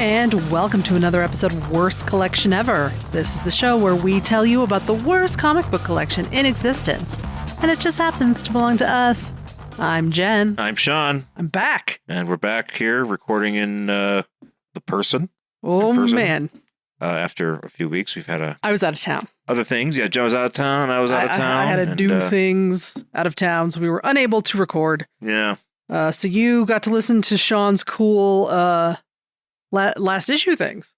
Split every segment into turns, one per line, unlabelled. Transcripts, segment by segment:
and welcome to another episode of Worst Collection Ever. This is the show where we tell you about the worst comic book collection in existence, and it just happens to belong to us. I'm Jen.
I'm Shawn.
I'm back.
And we're back here recording in the person.
Oh, man.
After a few weeks, we've had
I was out of town.
Other things. Yeah, Jen was out of town. I was out of town.
I had to do things out of town, so we were unable to record.
Yeah.
So you got to listen to Shawn's cool last issue things.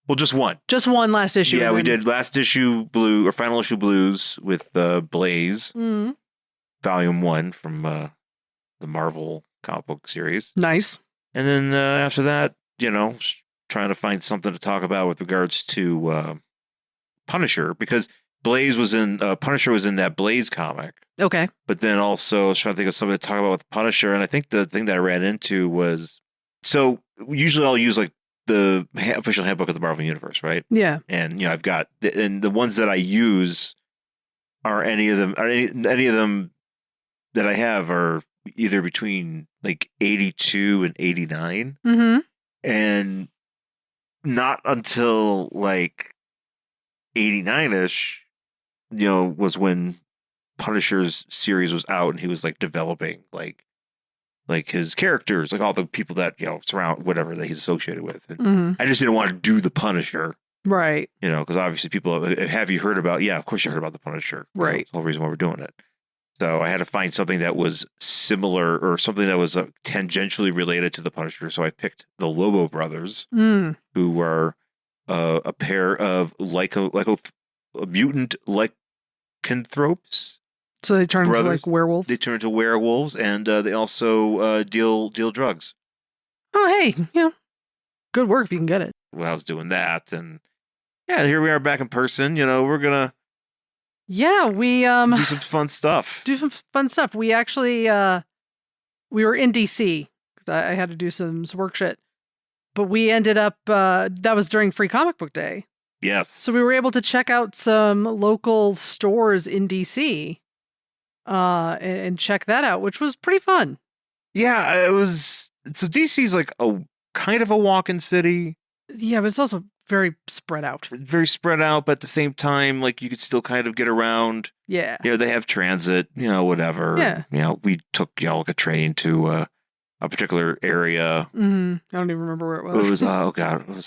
Well, just one.
Just one last issue.
Yeah, we did last issue blue or final issue blues with Blaze, volume 1 from the Marvel comic book series.
Nice.
And then after that, trying to find something to talk about with regards to Punisher, because Blaze was in Punisher was in that Blaze comic.
Okay.
But then also I was trying to think of something to talk about with Punisher, and I think the thing that I ran into was, so usually I'll use like the official handbook of the Marvel Universe, right?
Yeah.
And I've got, and the ones that I use are any of them that I have are either between like 82 and 89.
Mm-hmm.
And not until like 89ish, was when Punisher's series was out and he was like developing like his characters, like all the people that, surround whatever that he's associated with. And I just didn't want to do the Punisher.
Right.
Because obviously people have you heard about, of course you heard about the Punisher.
Right.
That's the whole reason why we're doing it. So I had to find something that was similar or something that was tangentially related to the Punisher. So I picked the Lobo brothers, who were a pair of mutant lycanthropes.
So they turn into like werewolves?
They turn into werewolves, and they also deal drugs.
Oh, hey, good work if you can get it.
Well, I was doing that, and here we are back in person. We're gonna
we
do some fun stuff.
We actually we were in DC because I had to do some work shit, but we ended up that was during Free Comic Book Day.
Yes.
So we were able to check out some local stores in DC. And check that out, which was pretty fun. Yeah,
it was. So DC's like a kind of a walk-in city.
Yeah, but it's also very spread out.
Very spread out, but at the same time, like you could still kind of get around.
Yeah.
They have transit, whatever.
Yeah.
We took like a train to a particular area.
Mm-hmm. I don't even remember where it was.
It was I forgot what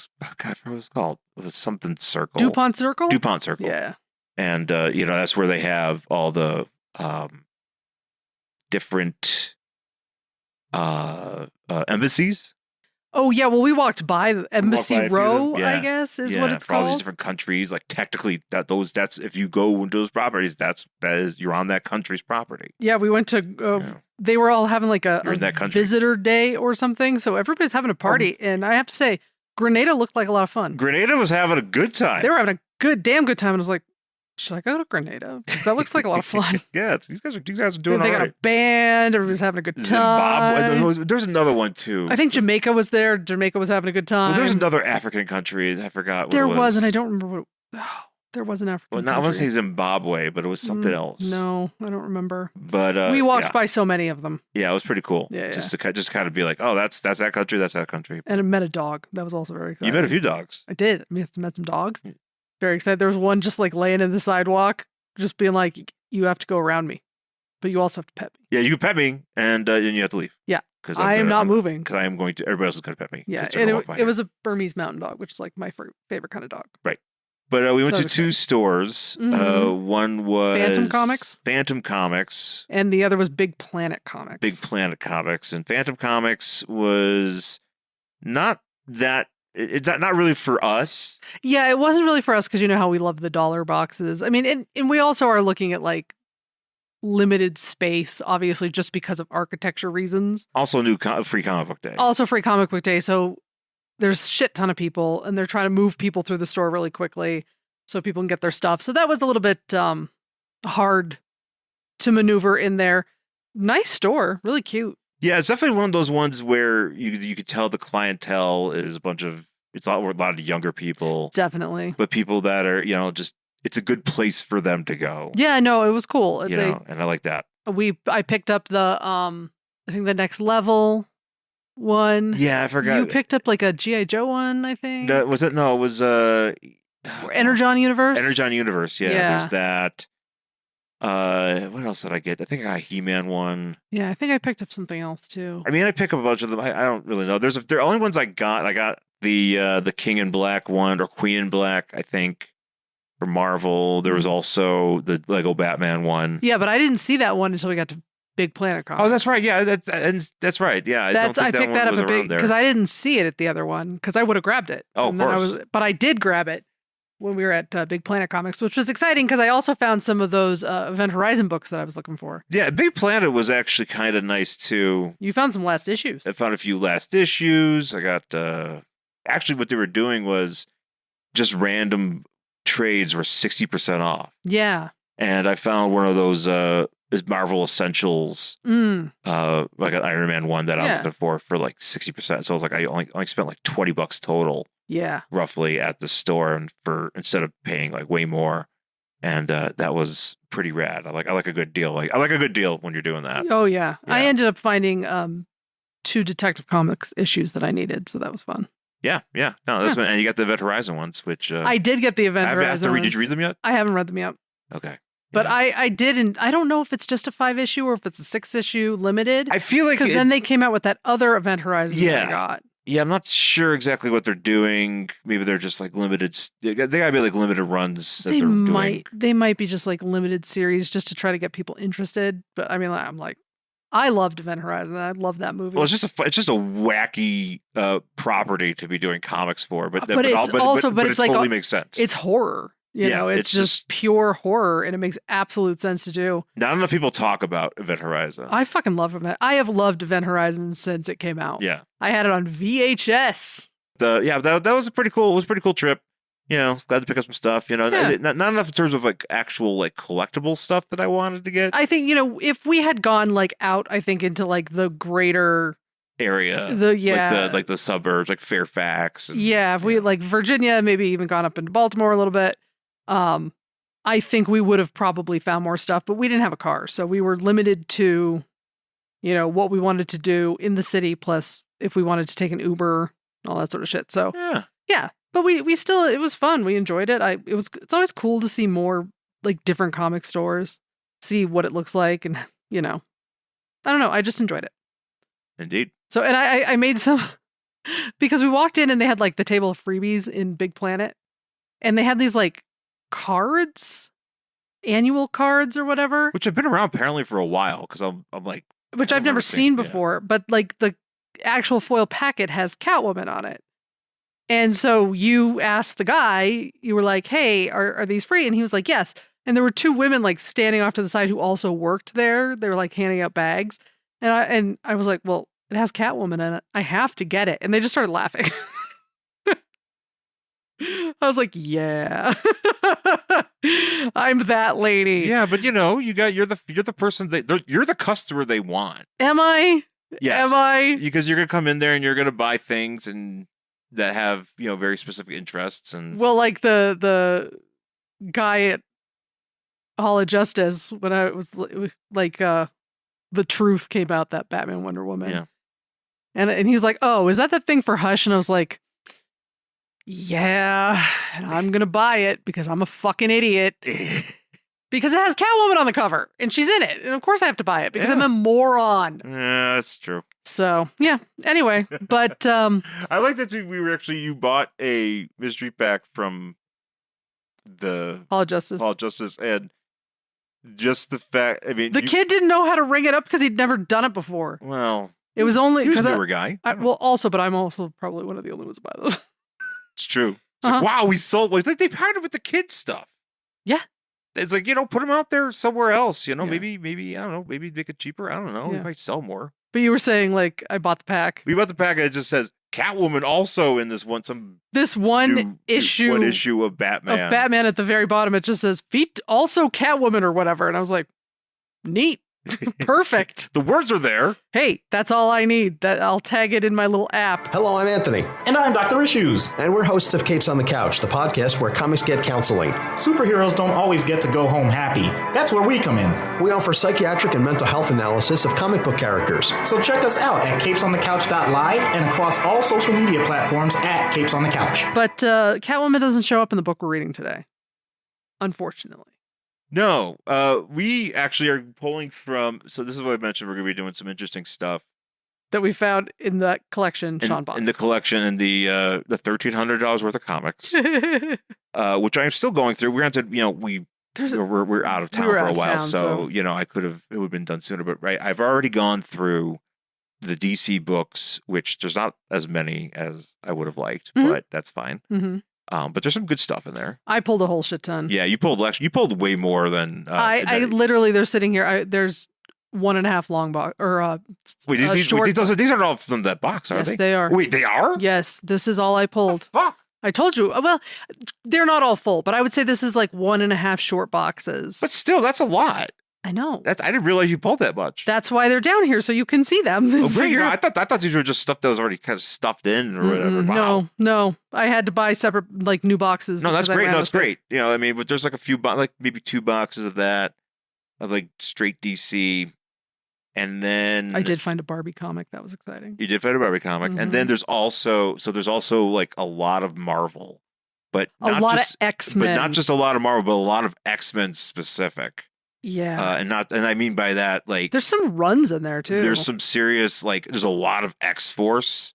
it was called. It was something Circle.
DuPont Circle?
DuPont Circle.
Yeah.
And that's where they have all the different embassies.
Oh yeah, well we walked by the Embassy Row, I guess is what it's
for
called.
All these different countries. Like technically, that's if you go into those properties, that is you're on that country's property.
Yeah, we went to. They were all having like a visitor day or something, so everybody's having a party, and I have to say, Grenada looked like a lot of fun.
Grenada was having a good time.
They were having a damn good time, and I was like, should I go to Grenada? That looks like a lot of fun.
Yeah, these guys are doing all right.
They got a band. Everybody's having a good time.
Zimbabwe. There's another one too.
I think Jamaica was there. Jamaica was having a good time.
Well, there's another African country. I forgot what
there
it was.
And I don't remember what. There was an African country.
I want to say Zimbabwe, but it was something else.
No, I don't remember.
But
we walked by so many of them.
Yeah, it was pretty cool.
Yeah,
just kind of be like, oh, that's that country. That's that country.
And I met a dog. That was also very exciting.
You met a few dogs.
I did. I met some dogs. Very excited. There was one just like laying in the sidewalk, just being like, you have to go around me, but you also have to pet me.
Yeah, you can pet me, and you have to leave.
Yeah, because I am not moving.
Because I am going to. Everybody else is going to pet me.
Yeah, and it was a Burmese mountain dog, which is like my favorite kind of dog.
Right. But we went to two stores. One was Phantom Comics.
And the other was Big Planet Comics.
Big Planet Comics. And Phantom Comics was not that. It's not really for us.
Yeah, it wasn't really for us because you know how we love the dollar boxes. I mean, and we also are looking at like limited space, obviously, just because of architecture reasons.
Also, Free Comic Book Day.
Also, Free Comic Book Day. So there's a shit ton of people, and they're trying to move people through the store really quickly so people can get their stuff. So that was a little bit hard to maneuver in there. Nice store, really cute.
Yeah, it's definitely one of those ones where you could tell the clientele is it's a lot of younger people.
Definitely.
But people that are, just, it's a good place for them to go.
Yeah, no, it was cool.
And I like that.
I picked up the, I think the Next Level one.
Yeah, I forgot.
You picked up like a G.I. Joe one, I think.
No, was it? No, it was
Energon Universe.
Energon Universe. Yeah, there's that. What else did I get? I think I got a He-Man one.
Yeah, I think I picked up something else too.
I mean, I pick up a bunch of them. I don't really know. They're only ones I got. I got the King in Black one or Queen in Black, I think, for Marvel. There was also the Lego Batman one.
Yeah, but I didn't see that one until we got to Big Planet Comics.
Oh, that's right. Yeah, that's right. Yeah,
I picked that up a big because I didn't see it at the other one because I would have grabbed it.
Oh, of course.
But I did grab it when we were at Big Planet Comics, which was exciting because I also found some of those Event Horizon books that I was looking for.
Yeah, Big Planet was actually kind of nice too.
You found some last issues.
I found a few last issues. I got actually what they were doing was just random trades were 60% off.
Yeah.
And I found one of those Marvel Essentials, like an Iron Man one that I was looking for like 60%. So I was like, I only spent like $20 total.
Yeah,
roughly at the store, and instead of paying like way more, and that was pretty rad. I like a good deal. I like a good deal when you're doing that.
Oh yeah. I ended up finding 2 Detective Comics issues that I needed, so that was fun.
Yeah. No, that's fun. And you got the Event Horizon ones, which
I did get the Event Horizon.
Did you read them yet?
I haven't read them yet.
Okay.
But I didn't. I don't know if it's just a 5-issue or if it's a 6-issue limited.
I feel like
because then they came out with that other Event Horizon that I got.
Yeah, I'm not sure exactly what they're doing. Maybe they're just like limited. They gotta be like limited runs that they're doing.
They might be just like limited series just to try to get people interested. But I mean, I'm like, I loved Event Horizon. I love that movie.
Well, it's just a wacky property to be doing comics for. But
it
totally makes sense.
It's horror. You know, it's just pure horror, and it makes absolute sense to do.
Not enough people talk about Event Horizon.
I fucking love Event. I have loved Event Horizon since it came out.
Yeah,
I had it on VHS.
That was a pretty cool. It was a pretty cool trip. You know, glad to pick up some stuff. You know, not enough in terms of like actual like collectible stuff that I wanted to get.
I think if we had gone like out, I think into like the greater
area, like the suburbs, like Fairfax. And,
if we like Virginia, maybe even gone up into Baltimore a little bit. I think we would have probably found more stuff, but we didn't have a car. So we were limited to, what we wanted to do in the city. Plus if we wanted to take an Uber, all that sort of shit. So yeah, but we still, it was fun. We enjoyed it. It's always cool to see more like different comic stores, see what it looks like. And, I don't know. I just enjoyed it.
Indeed.
So, and I made some, because we walked in and they had like the table of freebies in Big Planet, and they had these like cards, annual cards or whatever,
which have been around apparently for a while, because I'm like,
which I've never seen before, but like the actual foil packet has Catwoman on it. And so you asked the guy, you were like, hey, are these free? And he was like, yes. And there were 2 women like standing off to the side who also worked there. They were like handing out bags. And I was like, well, it has Catwoman in it. I have to get it. And they just started laughing. I was like, yeah, I'm that lady.
Yeah, but you're the person you're the customer they want.
Am I?
Yes.
Am I?
Because you're gonna come in there and you're gonna buy things and that have very specific interests and.
Well, like the guy at Hall of Justice when I was like the Truth came out, that Batman Wonder Woman.
Yeah.
And he was like, oh, is that the thing for Hush? And I was like, yeah, and I'm going to buy it because I'm a fucking idiot. Because it has Catwoman on the cover and she's in it. And of course I have to buy it because I'm a moron.
Yeah, that's true.
So, yeah. Anyway, but
I like that you bought a mystery pack from the
Hall of Justice.
And just the fact, I mean,
the kid didn't know how to ring it up because he'd never done it before.
Well,
it was only
because a newer guy.
But I'm also probably one of the only ones to buy those.
It's true. It's like, wow, we sold. It's like they partnered with the kids stuff.
Yeah.
It's like, put them out there somewhere else. Maybe I don't know. Maybe make it cheaper. I don't know. We might sell more.
But you were saying like I bought the pack.
We bought the pack and it just says Catwoman also in this one issue of Batman.
Of Batman at the very bottom. It just says feet also Catwoman or whatever. And I was like, neat. Perfect.
The words are there.
Hey, that's all I need. That I'll tag it in my little app.
Hello, I'm Anthony.
And I'm Dr. Issues.
And we're hosts of Capes on the Couch, the podcast where comics get counseling.
Superheroes don't always get to go home happy. That's where we come in.
We offer psychiatric and mental health analysis of comic book characters.
So check us out at capesonthecouch.live and across all social media platforms at Capes on the Couch.
But Catwoman doesn't show up in the book we're reading today, unfortunately.
No, we actually are pulling from. So this is what I mentioned. We're going to be doing some interesting stuff
that we found in the collection Shawn bought.
In the collection, in the $1,300 worth of comics, which I'm still going through. We're going to, we're out of town for a while, so I could have. It would have been done sooner, but right, I've already gone through the DC books, which there's not as many as I would have liked, but that's fine. Mm-hmm. But there's some good stuff in there.
I pulled a whole shit ton.
Yeah, you pulled way more than
I literally. They're sitting here. There's 1.5 long box or
wait. These aren't all from that box, are they?
Yes, they are.
Wait, they are?
Yes, this is all I pulled.
Fuck.
I told you. Well, they're not all full, but I would say this is like 1.5 short boxes.
But still, that's a lot.
I know.
I didn't realize you pulled that much.
That's why they're down here, so you can see them.
Oh, great. No, I thought these were just stuff that was already kind of stuffed in or whatever. Wow.
No. I had to buy separate, like, new boxes.
No, that's great. No, that's great. But there's like a few, like maybe 2 boxes of that, of like straight DC. And then
I did find a Barbie comic. That was exciting.
You did find a Barbie comic. And then there's also like a lot of Marvel, but not
a lot
just,
of X-Men.
But not just a lot of Marvel, but a lot of X-Men specific.
Yeah.
And I mean by that, like,
there's some runs in there too.
There's some serious, like, there's a lot of X-Force.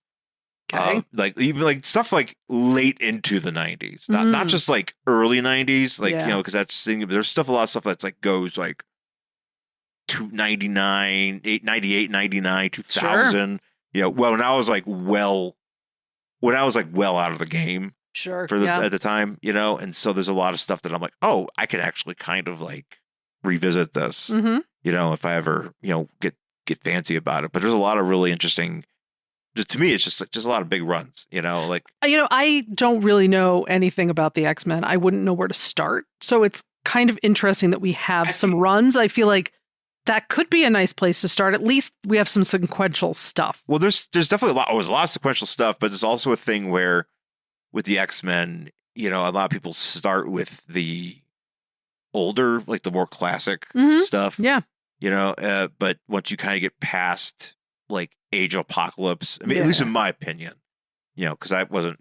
Okay.
Like even like stuff like late into the 90s, not just like early 90s, like, because that's there's a lot of stuff that's like goes like to 99, 98, 99, 2000. Sure. When I was like well out of the game.
Sure.
At the time, and so there's a lot of stuff that I'm like, oh, I could actually kind of like revisit this, if I ever, get fancy about it. But there's a lot of really interesting. To me, it's just a lot of big runs, like.
I don't really know anything about the X-Men. I wouldn't know where to start. So it's kind of interesting that we have some runs. I feel like that could be a nice place to start. At least we have some sequential stuff.
Well, there's definitely a lot of sequential stuff, but there's also a thing where with the X-Men, a lot of people start with the older, like the more classic stuff.
Yeah.
But once you kind of get past like Age of Apocalypse, I mean, at least in my opinion, because I was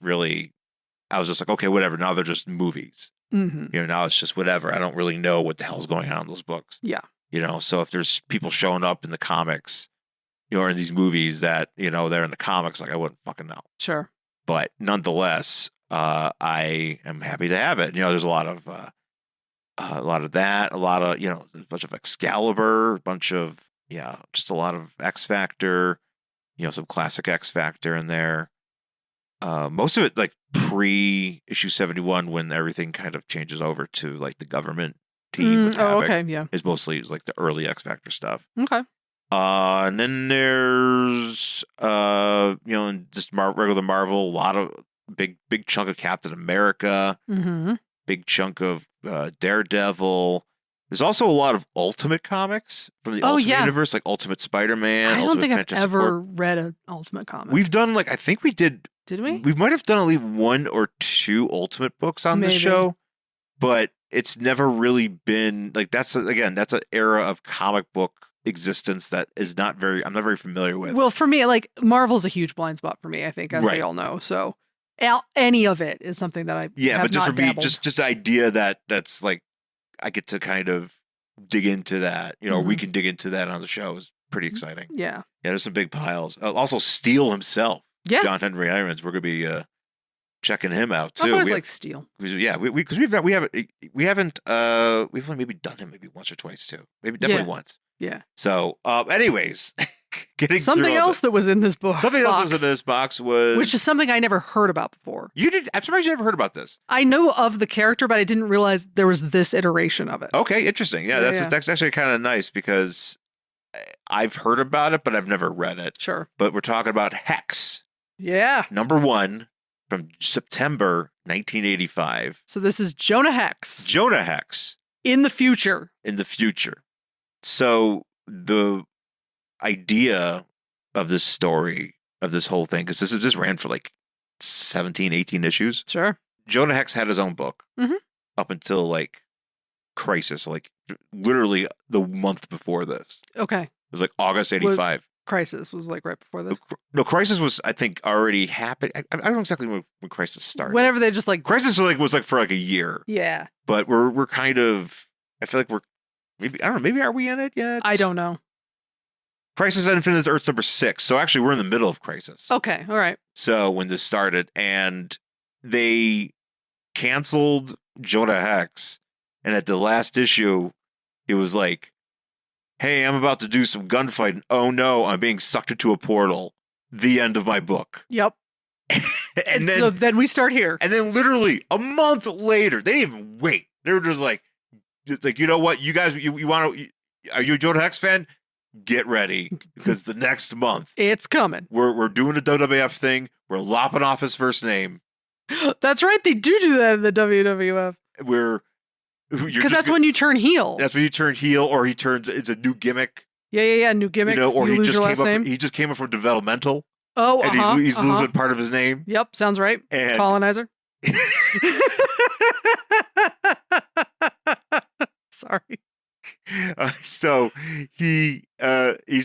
just like, okay, whatever. Now they're just movies. Mm-hmm. Now it's just whatever. I don't really know what the hell's going on in those books.
Yeah.
So if there's people showing up in the comics, or in these movies that, they're in the comics, like I wouldn't fucking know.
Sure.
But nonetheless, I am happy to have it. There's a lot of that, a lot of, a bunch of Excalibur, just a lot of X Factor, some classic X Factor in there. Most of it like pre-issue 71 when everything kind of changes over to like the government team with Havoc.
Okay, yeah.
Is mostly like the early X Factor stuff.
Okay.
And then there's just regular Marvel, a lot of big chunk of Captain America, big chunk of Daredevil. There's also a lot of Ultimate comics from the Ultimate Universe, like Ultimate Spider-Man.
I don't think I've
Fantastic
ever
Four.
read an Ultimate comic.
We've done I think we did.
Did we?
We might have done at least 1 or 2 Ultimate books on this show, but it's never really been like that's an era of comic book existence that is I'm not very familiar with.
Well, for me, like Marvel's a huge blind spot for me, I think, as we all know. So any of it is something that I
but just for me, just the idea that's like I get to kind of dig into that, we can dig into that on the show is pretty exciting.
Yeah.
Yeah, there's some big piles. Also Steel himself.
Yeah.
John Henry Irons. We're gonna be checking him out too.
I always like Steel.
Yeah, because we haven't we've only maybe done him maybe once or twice too. Maybe definitely once.
Yeah.
So, anyways, getting
something else that was in this book.
Something else was in this box which
is something I never heard about before.
You did? I'm surprised you never heard about this.
I know of the character, but I didn't realize there was this iteration of it.
Okay, interesting. Yeah, that's actually kind of nice because I've heard about it, but I've never read it.
Sure.
But we're talking about Hex.
Yeah.
#1 from September 1985.
So this is Jonah Hex.
Jonah Hex.
In the future.
In the future. So the idea of this story, of this whole thing, because this ran for like 17, 18 issues.
Sure.
Jonah Hex had his own book up until like Crisis, like literally the month before this.
Okay.
It was like August 85.
Crisis was like right before this.
No, Crisis was, I think, already happened. I don't know exactly when Crisis started.
Whenever they just like
Crisis was like for like a year.
Yeah.
But we're kind of, I feel like we're maybe, I don't know, maybe are we in it yet?
I don't know.
Crisis on Infinite Earth's number 6. So actually we're in the middle of Crisis.
Okay. All right.
So when this started, and they canceled Jonah Hex, and at the last issue, it was like, hey, I'm about to do some gunfighting. Oh no, I'm being sucked into a portal. The end of my book.
Yep.
And
so then we start here.
And then literally a month later, they didn't even wait. They were just like, you know what, you guys, you want to, are you a Jonah Hex fan? Get ready, because the next month
it's coming.
We're doing the WWF thing. We're lopping off his first name.
That's right. They do that in the WWF.
Because
that's when you turn heel.
That's when you turn heel, or he turns. It's a new gimmick.
Yeah. New gimmick.
You know, or
you
he
lose
just
your
came
last
up.
name.
He just came up from developmental.
Oh,
and he's losing part of his name.
Yep, sounds right.
And
Colonizer. Sorry.
So he's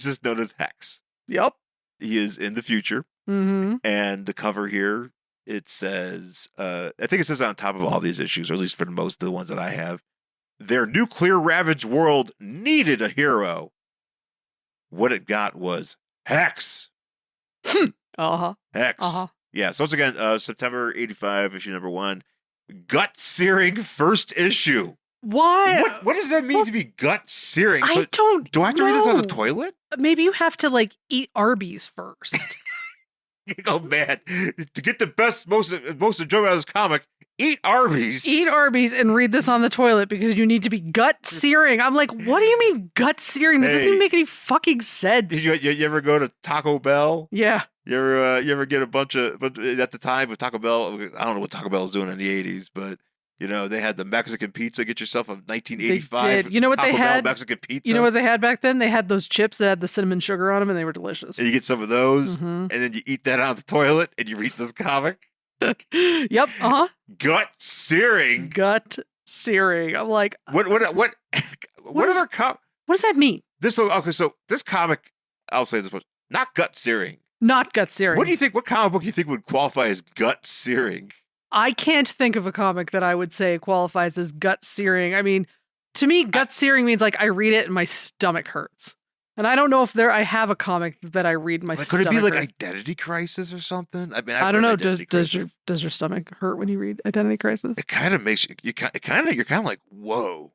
just known as Hex.
Yep.
He is in the future.
Mm-hmm.
And the cover here, it says, I think it says on top of all these issues, or at least for most of the ones that I have, their nuclear ravaged world needed a hero. What it got was Hex.
Uh-huh.
Hex.
Uh-huh.
Yeah. So once again, September 85, issue number 1, gut searing first issue.
Why?
What does that mean to be gut searing?
I don't
Do I have to read this on the
know.
toilet?
Maybe you have to like eat Arby's first.
Oh man, to get the most enjoyment out of this comic, eat Arby's.
Eat Arby's and read this on the toilet because you need to be gut searing. I'm like, what do you mean gut searing? That doesn't even make any fucking sense.
You ever go to Taco Bell?
Yeah.
You ever get a bunch of, but at the time with Taco Bell, I don't know what Taco Bell was doing in the 80s, but you know, they had the Mexican pizza. Get yourself a 1985.
They did. You know what
Taco
they
Bell
had?
Mexican pizza.
You know what they had back then? They had those chips that had the cinnamon sugar on them, and they were delicious.
And you get some of those,
Mhm.
and then you eat that out of the toilet, and you read this comic.
Yep.
Gut searing.
Gut searing. I'm like,
What other
What does that mean?
Okay, so this comic, I'll say this much, not gut searing.
Not gut searing.
What do you think? What comic book do you think would qualify as gut searing?
I can't think of a comic that I would say qualifies as gut searing. I mean, to me, gut searing means like I read it and my stomach hurts. And I don't know if I have a comic that I read my stomach
Could it be like
hurts.
Identity Crisis or something? I mean,
I don't know.
Identity
Does
Crisis.
your stomach hurt when you read Identity Crisis?
It kind of makes you're kind of like whoa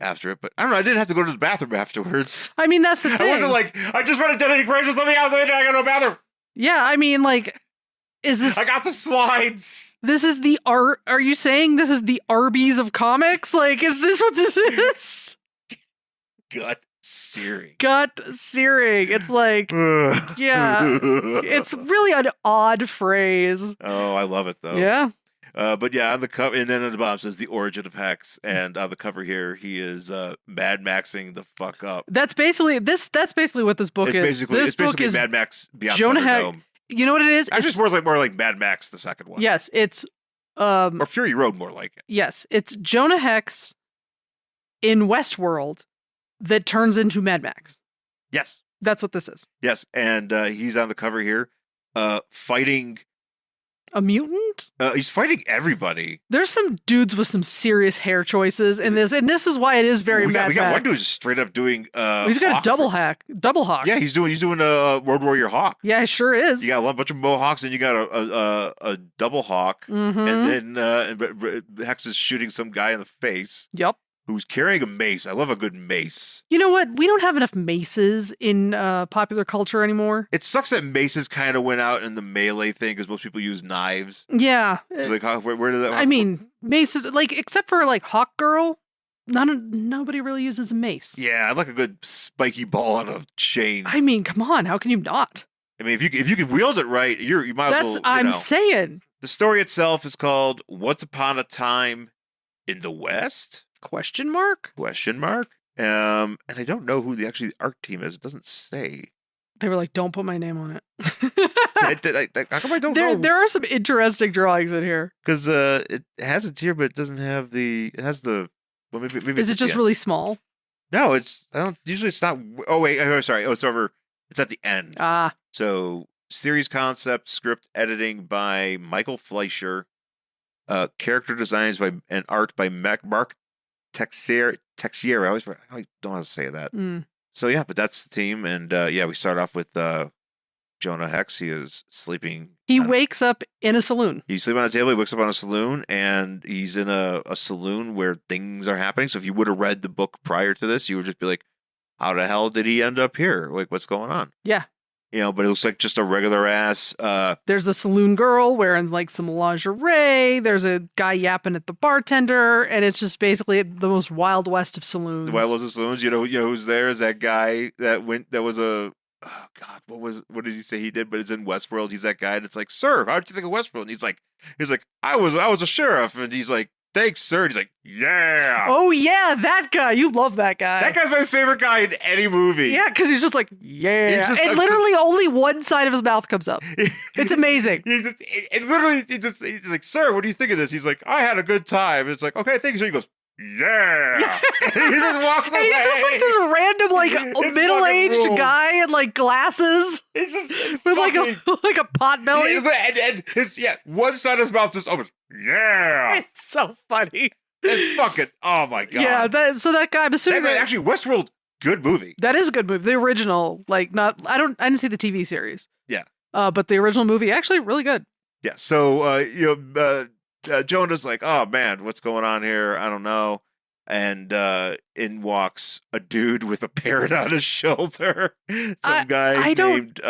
after it, but I don't know. I didn't have to go to the bathroom afterwards.
I mean, that's the thing.
I wasn't like, I just read Identity Crisis. Let me out. I got no bathroom.
Yeah, I mean, like, is this?
I got the slides.
This is the art. Are you saying this is the Arby's of comics? Like, is this what this is?
Gut searing.
Gut searing. It's like, yeah, it's really an odd phrase.
Oh, I love it though.
Yeah.
But yeah, on the cover, and then on the bottom says the origin of Hex, and on the cover here, he is Mad Maxing the fuck up.
That's basically That's basically what this book is. This book is
Mad Max Beyond
Jonah Hex.
Thunderdome.
You know what it is?
Actually, it's more like Mad Max, the second one.
Yes, it's
or Fury Road, more like it.
Yes, it's Jonah Hex in Westworld that turns into Mad Max.
Yes,
that's what this is.
Yes, and he's on the cover here, fighting
a mutant.
He's fighting everybody.
There's some dudes with some serious hair choices in this, and this is why it is very Mad Max.
We got one dude just straight up doing.
He's got a double hawk.
Yeah, he's doing a Road Warrior hawk.
Yeah, he sure is.
You got a bunch of mohawks, and you got a double hawk, and then Hex is shooting some guy in the face.
Yep.
Who's carrying a mace. I love a good mace.
You know what? We don't have enough maces in popular culture anymore.
It sucks that maces kind of went out in the melee thing because most people use knives.
Yeah.
It's like, where did that?
I mean, maces, like, except for like Hawk Girl, nobody really uses a mace.
Yeah, I like a good spiky ball on a chain.
I mean, come on, how can you not?
I mean, if you can wield it right, you might as well.
I'm saying.
The story itself is called "Once Upon a Time in the West?"
Question mark?
Question mark? And I don't know who the art team is. It doesn't say.
They were like, don't put my name on it.
How come I don't know?
There are some interesting drawings in here.
Because it has it here, but it doesn't have the. It has the. Well, maybe
Is it just really small?
No, it's. I don't. Usually, it's not. Oh wait, I'm sorry. Oh, it's over. It's at the end.
Ah,
So series concept, script editing by Michael Fleischer, character designs by and art by Mark Texier. I always don't know how to say that. So yeah, but that's the team, and we start off with Jonah Hex. He is sleeping.
He wakes up in a saloon.
He's sleeping on a table. He wakes up on a saloon, and he's in a saloon where things are happening. So if you would have read the book prior to this, you would just be like, "How the hell did he end up here? Like, what's going on?"
Yeah.
But it looks like just a regular ass.
There's a saloon girl wearing like some lingerie. There's a guy yapping at the bartender, and it's just basically the most Wild West of saloons.
The Wild West of saloons. You know who's there is that guy that went. That was a. Oh God, what did he say he did? But it's in Westworld. He's that guy that's like, "Sir, how did you think of Westworld?" And he's like, I was a sheriff, and he's like, "Thanks, sir." And he's like, "Yeah."
Oh yeah, that guy. You love that guy.
That guy's my favorite guy in any movie.
Yeah, because he's just like, yeah.
Just,
and literally only one side of his mouth comes up. It's amazing.
He's like, "Sir, what do you think of this?" He's like, "I had a good time." And it's like, "Okay, thank you." So he goes, "Yeah." And he just walks away.
And he's just like this random, like middle-aged guy in like glasses.
It's
with like a pot belly.
And his one side of his mouth just opens. Yeah.
It's so funny.
It's fucking, oh my God.
Yeah, that guy, I'm assuming
actually, Westworld, good movie.
That is a good movie. The original, I didn't see the TV series.
Yeah.
But the original movie, actually really good.
Yeah, so, Jonah's like, "Oh man, what's going on here? I don't know." And in walks a dude with a parrot on his shoulder. Some guy named...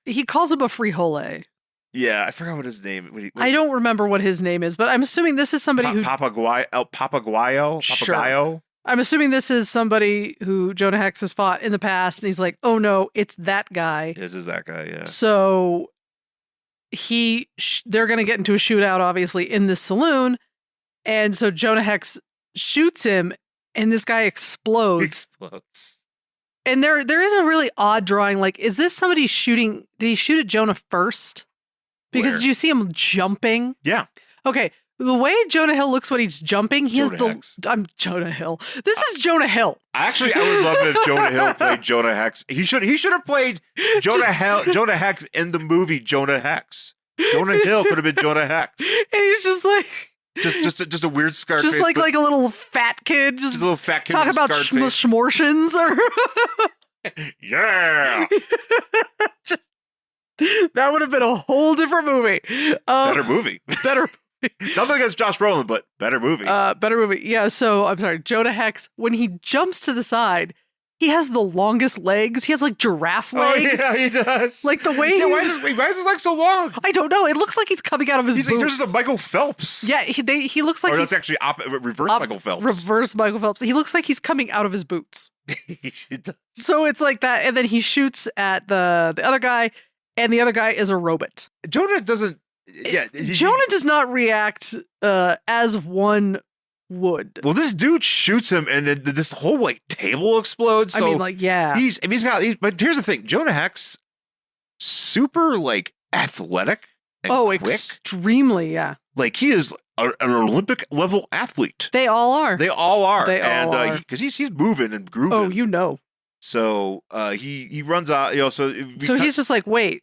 He calls him a frijole.
Yeah, I forgot what his name...
I don't remember what his name is, but I'm assuming this is somebody who...
Papaguayo?
Sure. I'm assuming this is somebody who Jonah Hex has fought in the past, and he's like, "Oh no, it's that guy."
This is that guy, yeah.
So they're going to get into a shootout, obviously, in this saloon, and so Jonah Hex shoots him, and this guy explodes. And there is a really odd drawing. Like, is this somebody shooting? Did he shoot at Jonah first? Because you see him jumping.
Yeah.
Okay. The way Jonah Hill looks when he's jumping, I'm Jonah Hill. This is Jonah Hill.
Actually, I would love it if Jonah Hill played Jonah Hex. He should have played Jonah Hex in the movie Jonah Hex. Jonah Hill could have been Jonah Hex.
And he's just like
just a weird scarred face.
Just like a little fat kid. Just
a little fat kid.
Talk about schmortions or
yeah.
That would have been a whole different movie.
Better movie. Nothing against Josh Brolin, but better movie.
Better movie. Yeah, so I'm sorry. Jonah Hex, when he jumps to the side, he has the longest legs. He has like giraffe legs.
Oh, yeah, he does.
Like the way
why is his leg so long?
I don't know. It looks like he's coming out of his boots.
He's just a Michael Phelps.
Yeah, he looks like
that's actually reverse Michael Phelps.
Reverse Michael Phelps. He looks like he's coming out of his boots.
He does.
So it's like that, and then he shoots at the other guy, and the other guy is a robot.
Jonah doesn't... Yeah,
Jonah does not react as one would.
Well, this dude shoots him, and this whole table explodes. So
but here's
the thing: Jonah Hex, super athletic. And quick.
Extremely, yeah.
Like he is an Olympic level athlete.
They all are.
They all are. Because he's moving and grooving.
Oh, you know.
So he runs out. So
he's just like, wait,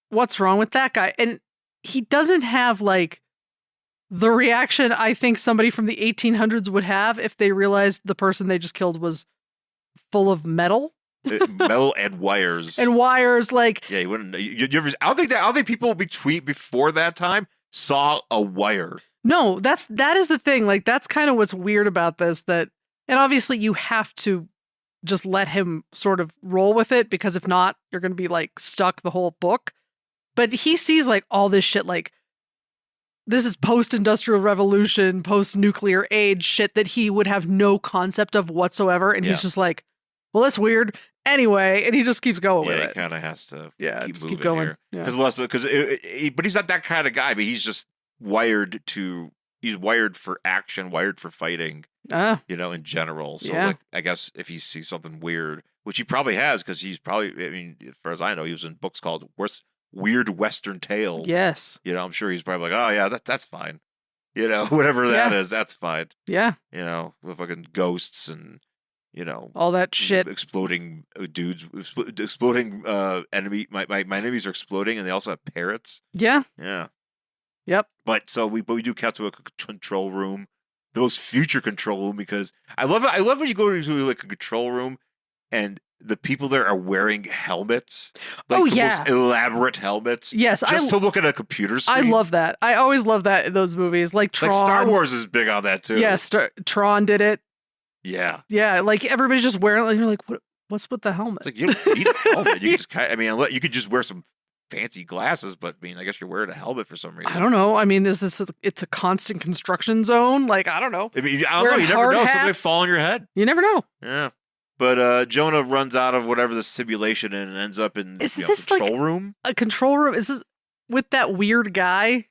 what's wrong with that guy? And he doesn't have the reaction I think somebody from the 1800s would have if they realized the person they just killed was full of metal.
Metal and wires.
And wires,
yeah, you wouldn't. You ever? I don't think people before that time saw a wire.
No, that is the thing. That's kind of what's weird about this. And obviously you have to just let him sort of roll with it, because if not, you're going to be stuck the whole book. But he sees all this shit, this is post-industrial revolution, post-nuclear age shit that he would have no concept of whatsoever. And he's just like, well, that's weird. Anyway, and he just keeps going with it.
He kind of has to
keep going.
But he's not that kind of guy, but he's just wired for action, wired for fighting. in general. So
Yeah.
like, I guess if he sees something weird, which he probably has, because he's probably, I mean, as far as I know, he was in books called Weird Western Tales.
Yes.
I'm sure he's probably like, oh yeah, that's fine. Whatever that is, that's fine.
Yeah.
With fucking ghosts and,
all that shit.
exploding dudes, exploding enemy. My enemies are exploding, and they also have parrots.
Yeah.
Yeah.
Yep.
But we do cut to a control room, the most future control room, because I love it. I love when you go to like a control room, and the people there are wearing helmets. Like the most elaborate helmets.
Yes,
just to look at a computer screen.
I love that. I always love that in those movies, like Tron.
Like Star Wars is big on that too.
Yes, Tron did it.
Yeah.
Yeah, like everybody's just wearing. Like, you're like, what's with the helmet?
It's like, you don't need a helmet. You just you could just wear some fancy glasses, but I mean, I guess you're wearing a helmet for some reason.
I don't know. I mean, it's a constant construction zone. Like, I don't know.
I mean, I don't know. You never know. Something may fall on your head.
You never know.
Yeah. But Jonah runs out of whatever the simulation and ends up in control room.
A control room? Is this with that weird guy?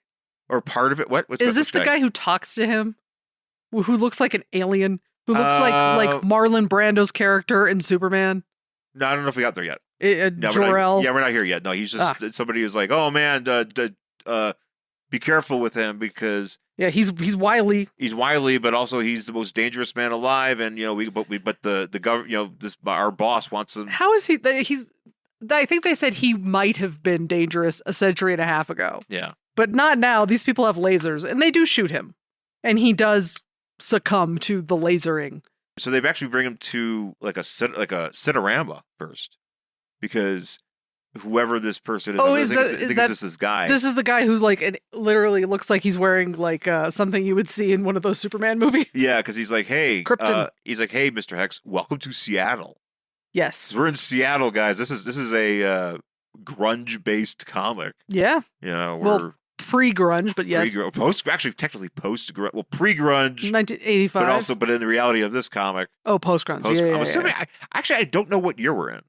Or part of it? What?
Is this the guy who talks to him? Who looks like an alien? Who looks like Marlon Brando's character in Superman?
No, I don't know if we got there yet.
Jor-El.
We're not here yet. No, he's just somebody who's like, oh man, be careful with him because
he's wily.
He's wily, but also he's the most dangerous man alive. And but the government, our boss wants him.
How is he? I think they said he might have been dangerous a century and a half ago.
Yeah,
but not now. These people have lasers, and they do shoot him, and he does succumb to the lasering.
So they actually bring him to like a Cinerama first, because whoever this person is, I think it's this guy.
This is the guy who's like, it literally looks like he's wearing like something you would see in one of those Superman movies.
Yeah, because he's like, hey,
Krypton.
He's like, hey, Mr. Hex, welcome to Seattle.
Yes,
we're in Seattle, guys. This is a grunge based comic.
Yeah,
we're
pre-grunge, but yes,
actually technically post-grunge. Well, pre-grunge,
1985,
but in the reality of this comic,
post-grunge. Yeah,
I'm assuming. I don't know what year we're in.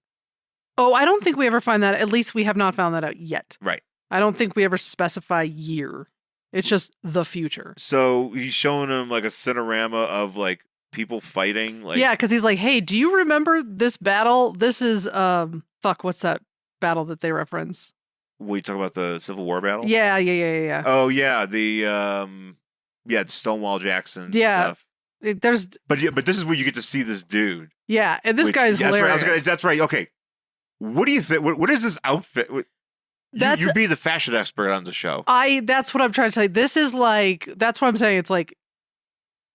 Oh, I don't think we ever find that. At least we have not found that out yet.
Right.
I don't think we ever specify year. It's just the future.
So he's showing him like a Cinerama of like people fighting. Like,
yeah, because he's like, hey, do you remember this battle? This is what's that battle that they reference?
We talk about the Civil War battle.
Yeah.
Oh yeah, the Stonewall Jackson stuff.
But
this is where you get to see this dude.
Yeah, and this guy's hilarious.
That's right. Okay, what do you think? What is this outfit? You be the fashion expert on the show.
That's what I'm trying to say. This is like, that's what I'm saying. It's like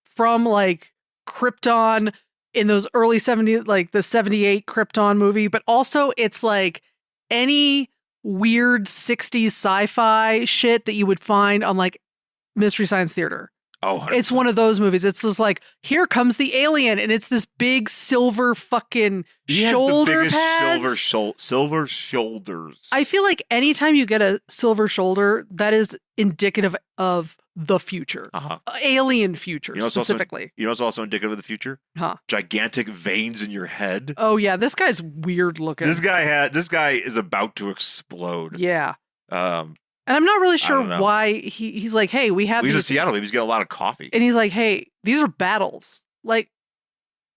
from like Krypton in those early 70s, like the 78 Krypton movie, but also it's like any weird 60s sci-fi shit that you would find on like Mystery Science Theater.
Oh, 100%.
It's one of those movies. It's just like, here comes the alien, and it's this big silver fucking shoulder pads.
Silver shoulders.
I feel like anytime you get a silver shoulder, that is indicative of the future. Alien future, specifically.
What's also indicative of the future?
Huh.
Gigantic veins in your head.
Oh, yeah. This guy's weird looking.
This guy is about to explode.
Yeah. And I'm not really sure why he's like, hey, we have
he's in Seattle. Maybe he's getting a lot of coffee.
And he's like, hey, these are battles. Like,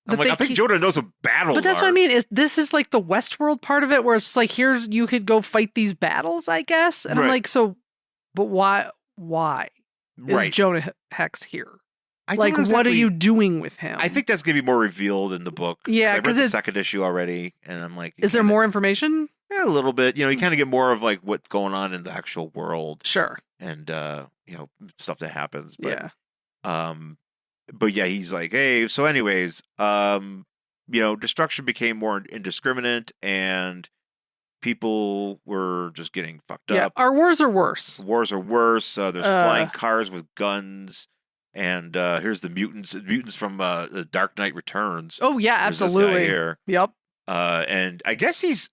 I think Jonah knows what battles are.
But that's what I mean. This is like the WESTWORLD part of it, where it's like, you could go fight these battles, I guess. And I'm like, but why is Jonah Hex here? What are you doing with him?
I think that's going to be more revealed in the book.
Yeah,
I read the second issue already, and I'm like,
is there more information?
Yeah, a little bit. You kind of get more of like what's going on in the actual world.
Sure.
And stuff that happens. But, but yeah, he's like, hey. So, anyways, destruction became more indiscriminate, and people were just getting fucked up.
Our wars are worse.
There's flying cars with guns. And here's the mutants from the Dark Knight Returns.
Oh yeah, absolutely.
This guy here.
Yep.
And I guess he's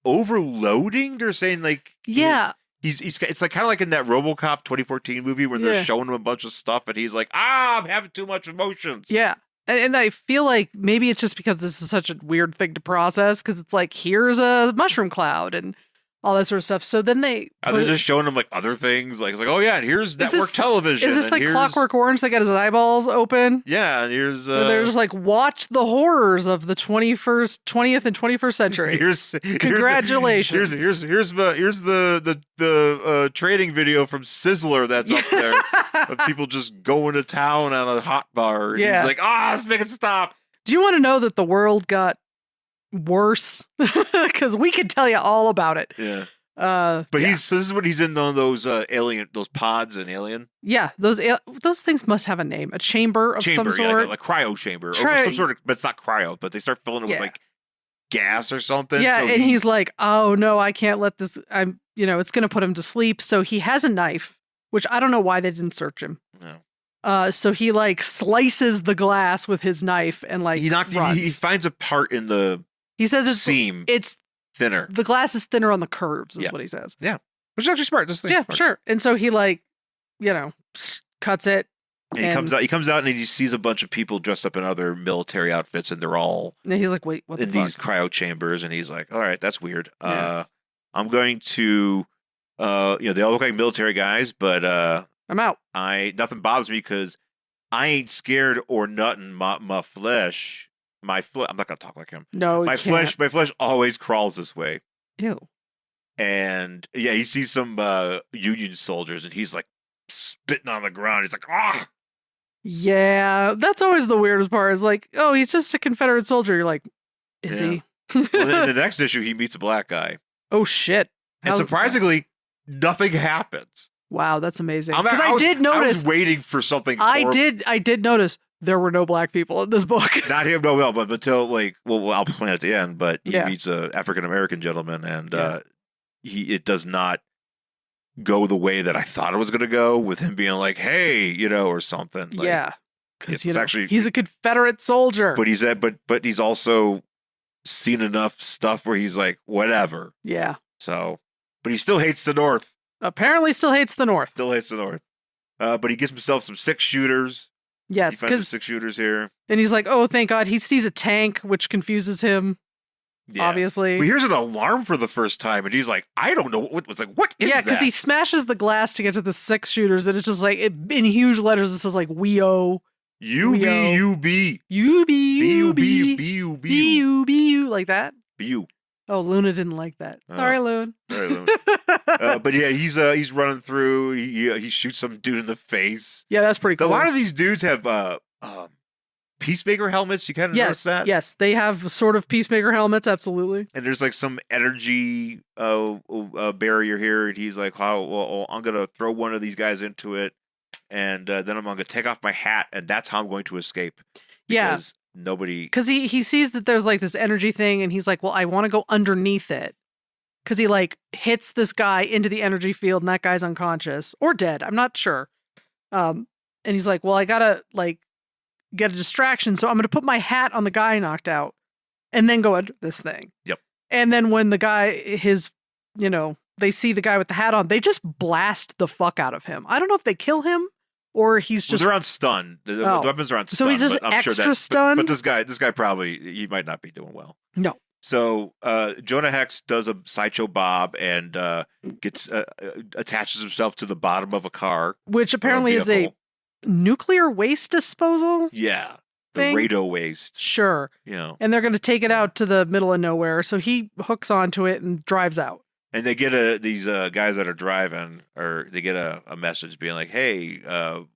overloading. They're saying like, he's it's like kind of like in that RoboCop 2014 movie where they're showing him a bunch of stuff, and he's like, I'm having too much emotions.
Yeah. And I feel like maybe it's just because this is such a weird thing to process, because it's like, here's a mushroom cloud, and all that sort of stuff. So then they
Are they just showing him like other things? Like it's like, oh yeah, and here's network television.
Is this
and
like
here's...
Clockwork Orange? They got his eyeballs open.
Yeah, and here's
they're just like, watch the horrors of the 20th and 21st century. Congratulations.
Here's the trading video from Sizzler that's up there of people just going to town on a hot bar. And he's like, let's make it stop.
Do you want to know that the world got worse? Because we could tell you all about it.
Yeah. But this is what he's in those those pods in Alien.
Yeah, those things must have a name, a chamber of some sort,
like a cryo chamber, or some sort of. But it's not cryo. But they start filling it with like gas or something.
Yeah,
so
and he's like, "Oh no, I can't let this. It's going to put him to sleep." So he has a knife, which I don't know why they didn't search him.
No.
So he like slices the glass with his knife and like
he finds a part in the.
He says it's
seam.
It's
thinner.
The glass is thinner on the curves, is what he says.
Yeah, which is actually smart.
Smart. Sure. And so he like, cuts it.
And he comes out and he sees a bunch of people dressed up in other military outfits, and they're all.
And he's like, "Wait, what?"
In these cryo chambers, and he's like, "All right, that's weird. I'm going to, they all look like military guys, but
I'm out.
Nothing bothers me because I ain't scared or nothing. My flesh." I'm not gonna talk like him.
No,
my flesh always crawls this way.
Ew.
And he sees some Union soldiers, and he's like spitting on the ground. He's like, ah.
Yeah, that's always the weirdest part. Is like, oh, he's just a Confederate soldier. You're like, is he?
Well, then in the next issue, he meets a black guy.
Oh shit!
And surprisingly, nothing happens.
Wow, that's amazing. Because I did notice.
I was waiting for something.
I did notice. There were no black people in this book.
Not him, no, but until I'll explain at the end. But he meets a African American gentleman, and it does not go the way that I thought it was going to go. With him being like, "Hey," or something. Like,
because he's a Confederate soldier.
But he's also seen enough stuff where he's like, whatever.
Yeah.
So, but he still hates the North.
Apparently, still hates the North.
But he gives himself some 6-shooters.
Yes,
because 6-shooters here,
and he's like, "Oh, thank God!" He sees a tank, which confuses him. Yeah. Obviously,
well, here's an alarm for the first time, and he's like, "I don't know what was like. What is that?"
Yeah, because he smashes the glass to get to the 6-shooters, and it's just like in huge letters. It says like "WEO."
UB
like that.
BU.
Oh, Luna didn't like that. Sorry, Loon.
But yeah, he's running through. He shoots some dude in the face.
Yeah, that's pretty cool.
A lot of these dudes have Peacemaker helmets. You kind of notice that?
Yes, they have sort of Peacemaker helmets. Absolutely.
And there's like some energy barrier here, and he's like, "Oh, well, I'm gonna throw one of these guys into it, and then I'm gonna take off my hat, and that's how I'm going to escape." Because because
he sees that there's like this energy thing, and he's like, well, I want to go underneath it, because he like hits this guy into the energy field, and that guy's unconscious or dead, I'm not sure, and he's like, well, I gotta like get a distraction, so I'm gonna put my hat on the guy knocked out and then go under this thing.
Yep.
And then when the guy they see the guy with the hat on, they just blast the fuck out of him. I don't know if they kill him or he's just...
they're on stun. The weapons are on stun.
So he's just extra stunned?
But this guy probably, he might not be doing well.
No.
So Jonah Hex does a sideshow bob and attaches himself to the bottom of a car.
Which apparently is a nuclear waste disposal?
Yeah. The
thing?
radio waste.
Sure. And they're going to take it out to the middle of nowhere. So he hooks onto it and drives out.
And they get these guys that are driving, or they get a message being like, "Hey,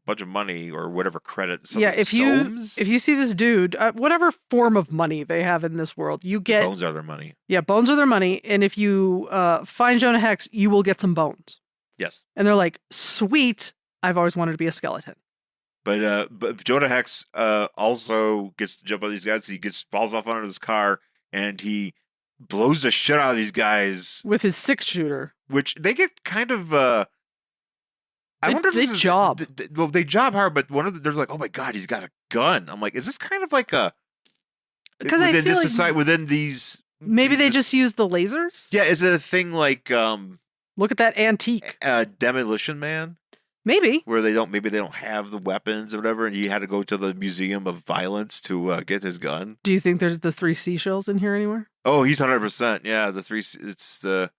bunch of money or whatever credit."
Yeah, if you see this dude, whatever form of money they have in this world, you get
bones are their money. Yeah,
bones are their money, and if you find Jonah Hex, you will get some bones.
Yes,
and they're like, "Sweet, I've always wanted to be a skeleton."
But Jonah Hex also gets to jump on these guys. He falls off under this car, and he blows the shit out of these guys
with his 6-shooter,
which they get kind of. I wonder if
they job.
Well, they job hard, but there's like, oh my god, he's got a gun. I'm like, is this kind of like a?
Because I feel
like within these.
Maybe they just use the lasers.
Yeah, is it a thing like?
Look at that antique.
Demolition Man.
Maybe.
Where they don't have the weapons or whatever, and he had to go to the Museum of Violence to get his gun.
Do you think there's the 3 seashells in here anywhere?
Oh, he's 100%. Yeah, the 3. It's the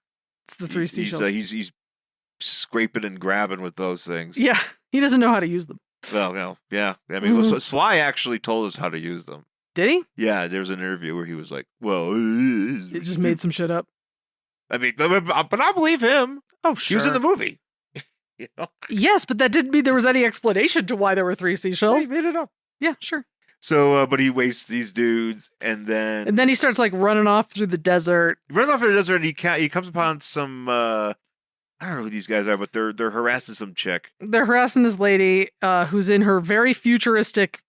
It's the three seashells.
He's scraping and grabbing with those things.
Yeah, he doesn't know how to use them.
Well, no, yeah. I mean, well, Sly actually told us how to use them.
Did he?
Yeah, there was an interview where he was like, "Well,
he just made some shit up."
I mean, but I believe him.
Oh, sure.
He was in the movie. You know?
Yes, but that didn't mean there was any explanation to why there were three seashells.
He made it up.
Yeah, sure.
So, but he wastes these dudes, and then
he starts like running off through the desert.
He runs off in the desert, and he comes upon some I don't know who these guys are, but they're harassing some chick.
They're harassing this lady who's in her very futuristic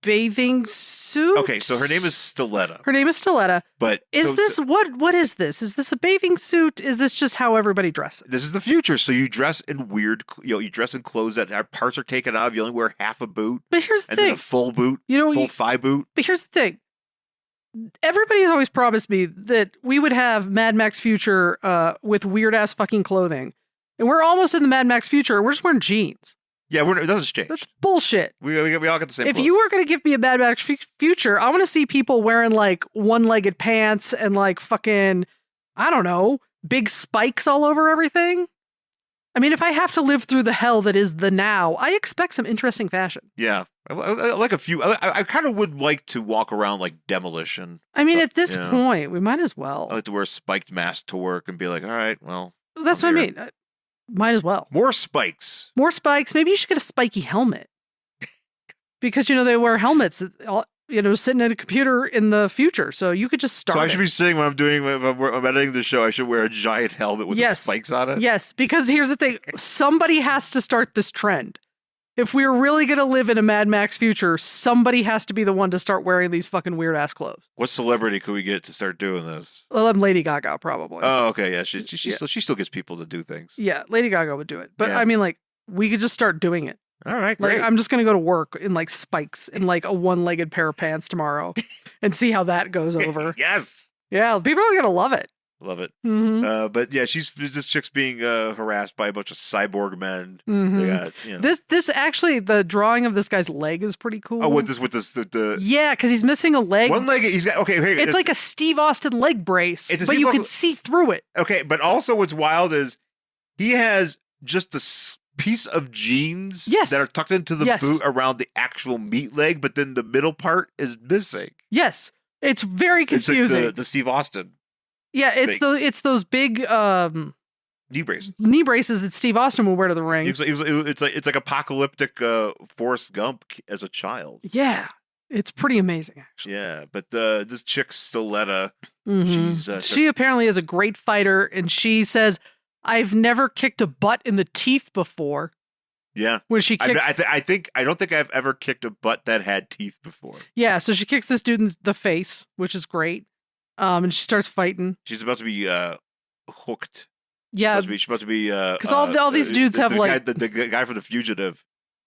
bathing suit.
Okay, so her name is Stiletta. But
what is this? Is this a bathing suit? Is this just how everybody dresses?
This is the future. So you dress in you dress in clothes that parts are taken off. You only wear half a boot.
But here's the thing.
Then a full boot. Full thigh boot.
But here's the thing. Everybody has always promised me that we would have Mad Max future with weird ass fucking clothing. And we're almost in the Mad Max future. We're just wearing jeans.
Yeah, it doesn't change.
That's bullshit.
We all got the same
If
clothes.
you were going to give me a Mad Max future, I want to see people wearing like one-legged pants and like fucking, I don't know, big spikes all over everything. I mean, if I have to live through the hell that is the now, I expect some interesting fashion.
Yeah, I like a few. I kind of would like to walk around like Demolition.
I mean, at this point, we might as well.
I like to wear a spiked mask to work and be like, all right, well.
That's what I mean. Might as well.
More spikes.
Maybe you should get a spiky helmet. Because, they wear helmets, sitting at a computer in the future. So you could just start.
So I should be saying when I'm editing the show, I should wear a giant helmet with the spikes on it?
Yes, because here's the thing. Somebody has to start this trend. If we're really going to live in a Mad Max future, somebody has to be the one to start wearing these fucking weird ass clothes.
What celebrity could we get to start doing this?
Well, I'm Lady Gaga, probably.
Oh, okay, yeah. She still gets people to do things.
Yeah, Lady Gaga would do it. But I mean, like, we could just start doing it.
All right,
great.
Like,
I'm just going to go to work in like spikes and like a one-legged pair of pants tomorrow and see how that goes over.
Yes.
Yeah, people are going to love it.
Love it.
Mm-hmm.
But yeah, this chick's being harassed by a bunch of cyborg men.
Mm-hmm.
They got,
This actually, the drawing of this guy's leg is pretty cool.
Oh, with the
yeah, because he's missing a leg.
One leg. He's got
It's like a Steve Austin leg brace, but you can see through it.
Okay, but also what's wild is he has just a piece of jeans that are tucked into the boot around the actual meat leg, but then the middle part is missing.
Yes, it's very confusing.
It's like the Steve Austin.
Yeah, it's those big knee braces that Steve Austin will wear to the ring.
It's like apocalyptic Forrest Gump as a child.
Yeah, it's pretty amazing actually.
Yeah, but this chick Stiletta,
she apparently is a great fighter, and she says, "I've never kicked a butt in the teeth before."
Yeah,
when she kicks,
I don't think I've ever kicked a butt that had teeth before.
Yeah, so she kicks this dude in the face, which is great. And she starts fighting.
She's about to be hooked.
Yeah,
she's about to be
because all these dudes have
the guy from The Fugitive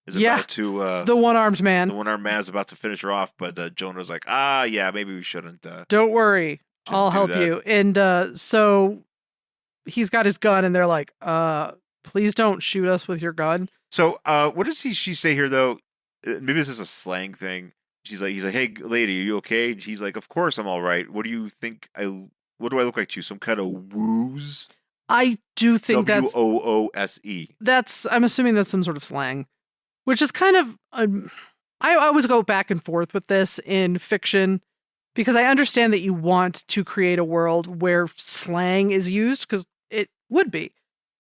is about to
the one-armed man.
The one-armed man is about to finish her off, but Jonah's like, maybe we shouldn't.
Don't worry, I'll help you. And so he's got his gun, and they're like, please don't shoot us with your gun.
So what does she say here though? Maybe this is a slang thing. He's like, hey, lady, are you okay? And she's like, of course I'm all right. What do you think? What do I look like to you? Some kind of woos?
I do think that's
WOOSE.
I'm assuming that's some sort of slang, which is kind of. I always go back and forth with this in fiction because I understand that you want to create a world where slang is used because it would be,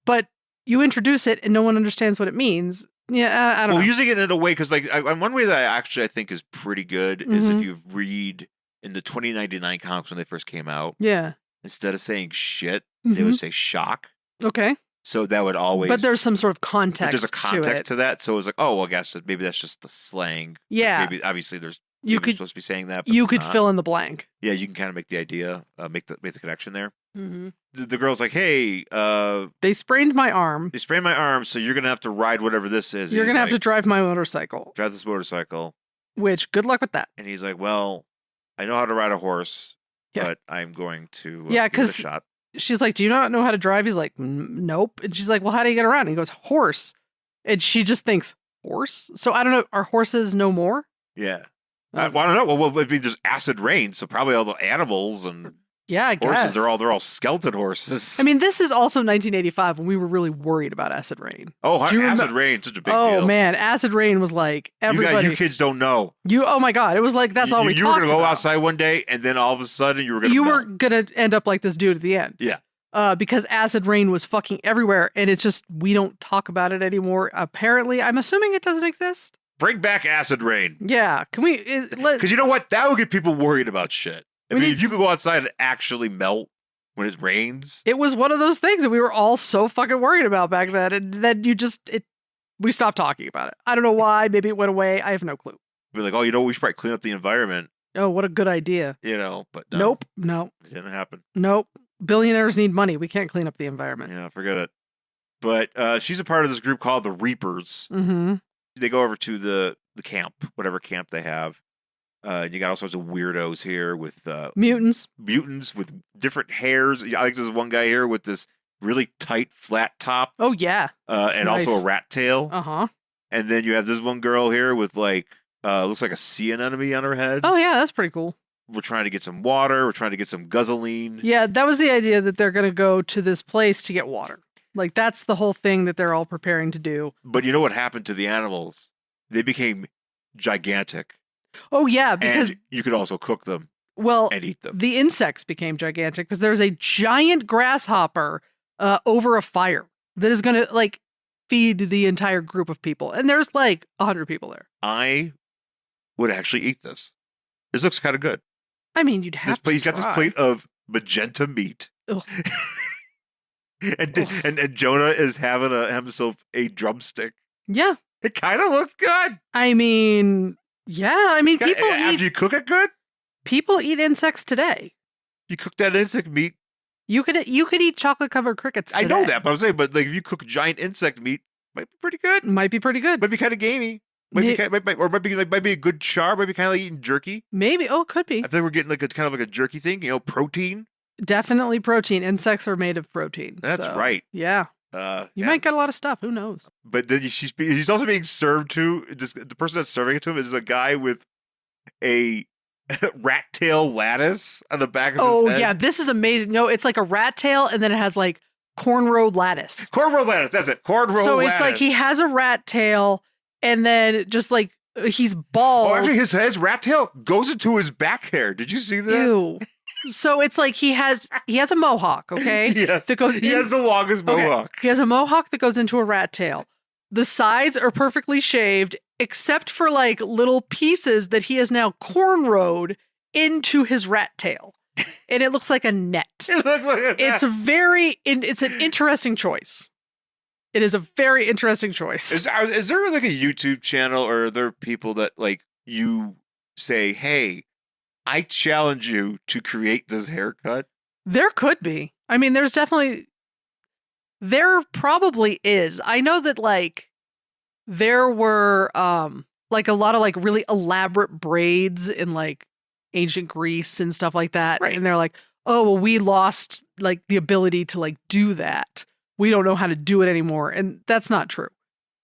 but you introduce it and no one understands what it means. Yeah, I don't know.
Well, using it in a way, because like one way that I think is pretty good is if you read in the 2099 comics when they first came out.
Yeah.
Instead of saying shit, they would say shock.
Okay.
So that would always.
But there's some sort of context.
There's a context to that, so it was like, oh, well, I guess maybe that's just the slang.
Yeah.
Maybe obviously you're supposed to be saying that. But
you could fill in the blank.
Yeah, you can kind of make the idea, make the connection there.
Mm-hmm.
The girl's like, hey,
they sprained my arm.
They sprained my arm, so you're gonna have to ride whatever this is.
You're gonna have to drive my motorcycle.
Drive this motorcycle.
Which, good luck with that.
And he's like, well, I know how to ride a horse, but I'm going to
give it a
shot.
She's like, do you not know how to drive? He's like, nope. And she's like, well, how do you get around? And he goes, horse. And she just thinks, horse? So I don't know. Are horses no more?
Yeah. Well, I don't know. Well, maybe there's acid rain, so probably all the animals and
Yeah, I guess.
Horses, they're all skeleton horses.
I mean, this is also 1985 when we were really worried about acid rain.
Acid rain, such a big deal.
Oh man, acid rain was like everybody.
You kids don't know.
Oh my god, it was like that's all we talked about.
You were gonna go outside one day, and then all of a sudden you were
gonna end up like this dude at the end.
Yeah.
Because acid rain was fucking everywhere, and it's just we don't talk about it anymore. Apparently, I'm assuming it doesn't exist.
Bring back acid rain.
Yeah, can we?
Because you know what? That would get people worried about shit. If you could go outside and actually melt when it rains.
It was one of those things that we were all so fucking worried about back then, and then we stopped talking about it. I don't know why. Maybe it went away. I have no clue.
Be like, we should probably clean up the environment.
Oh, what a good idea.
But no.
Nope.
It didn't happen.
Nope. Billionaires need money. We can't clean up the environment.
Yeah, forget it. But she's a part of this group called the Reapers.
Mm-hmm.
They go over to the camp, whatever camp they have. You got all sorts of weirdos here with
mutants
with different hairs. I think there's one guy here with this really tight flat top.
Oh yeah,
and
nice.
Also a rat tail.
Uh-huh.
And then you have this one girl here with looks like a sea anemone on her head.
Oh yeah, that's pretty cool.
We're trying to get some water. We're trying to get some guzzling.
Yeah, that was the idea that they're going to go to this place to get water. Like that's the whole thing that they're all preparing to do.
But you know what happened to the animals? They became gigantic.
Oh yeah, because
and you could also cook them.
Well,
and eat them.
The insects became gigantic because there's a giant grasshopper over a fire that is going to feed the entire group of people, and there's 100 people there.
I would actually eat this. This looks kind of good.
I mean, you'd have to.
He's got this plate of magenta meat. and Jonah is having himself a drumstick.
Yeah.
It kind of looks good.
I mean, yeah. I mean, people
after you cook it good?
People eat insects today.
You cook that insect meat.
You could eat chocolate-covered crickets today.
I know that, but I'm saying, if you cook giant insect meat, might be pretty good.
Might be pretty good.
Might be kind of gamey. Might be a good char. Might be kind of like eating jerky.
Maybe. Oh, it could be.
I think we're getting kind of a jerky thing. Protein.
Definitely protein. Insects are made of protein.
That's right.
Yeah. You might get a lot of stuff. Who knows?
But then he's also being served to. The person that's serving it to him is a guy with a rat tail lattice on the back of his head.
Oh yeah, this is amazing. No, it's like a rat tail, and then it has cornrow lattice.
Cornrow lattice. That's it. Cornrow.
So
lattice.
It's he has a rat tail, and then just he's bald.
Oh, actually, his rat tail goes into his back hair. Did you see that?
Ew. So it's he has a mohawk, okay?
Yes. He has the longest mohawk.
Okay. He has a mohawk that goes into a rat tail. The sides are perfectly shaved, except for little pieces that he has now cornrowed into his rat tail. And it looks like a net.
It looks like a net.
It's an interesting choice. It is a very interesting choice.
Is there a YouTube channel, or are there people that you say, hey, I challenge you to create this haircut? There
could be. I mean, there probably is. I know that there were a lot of really elaborate braids in ancient Greece and stuff like that.
Right.
And they're oh, well, we lost the ability to do that. We don't know how to do it anymore. And that's not true.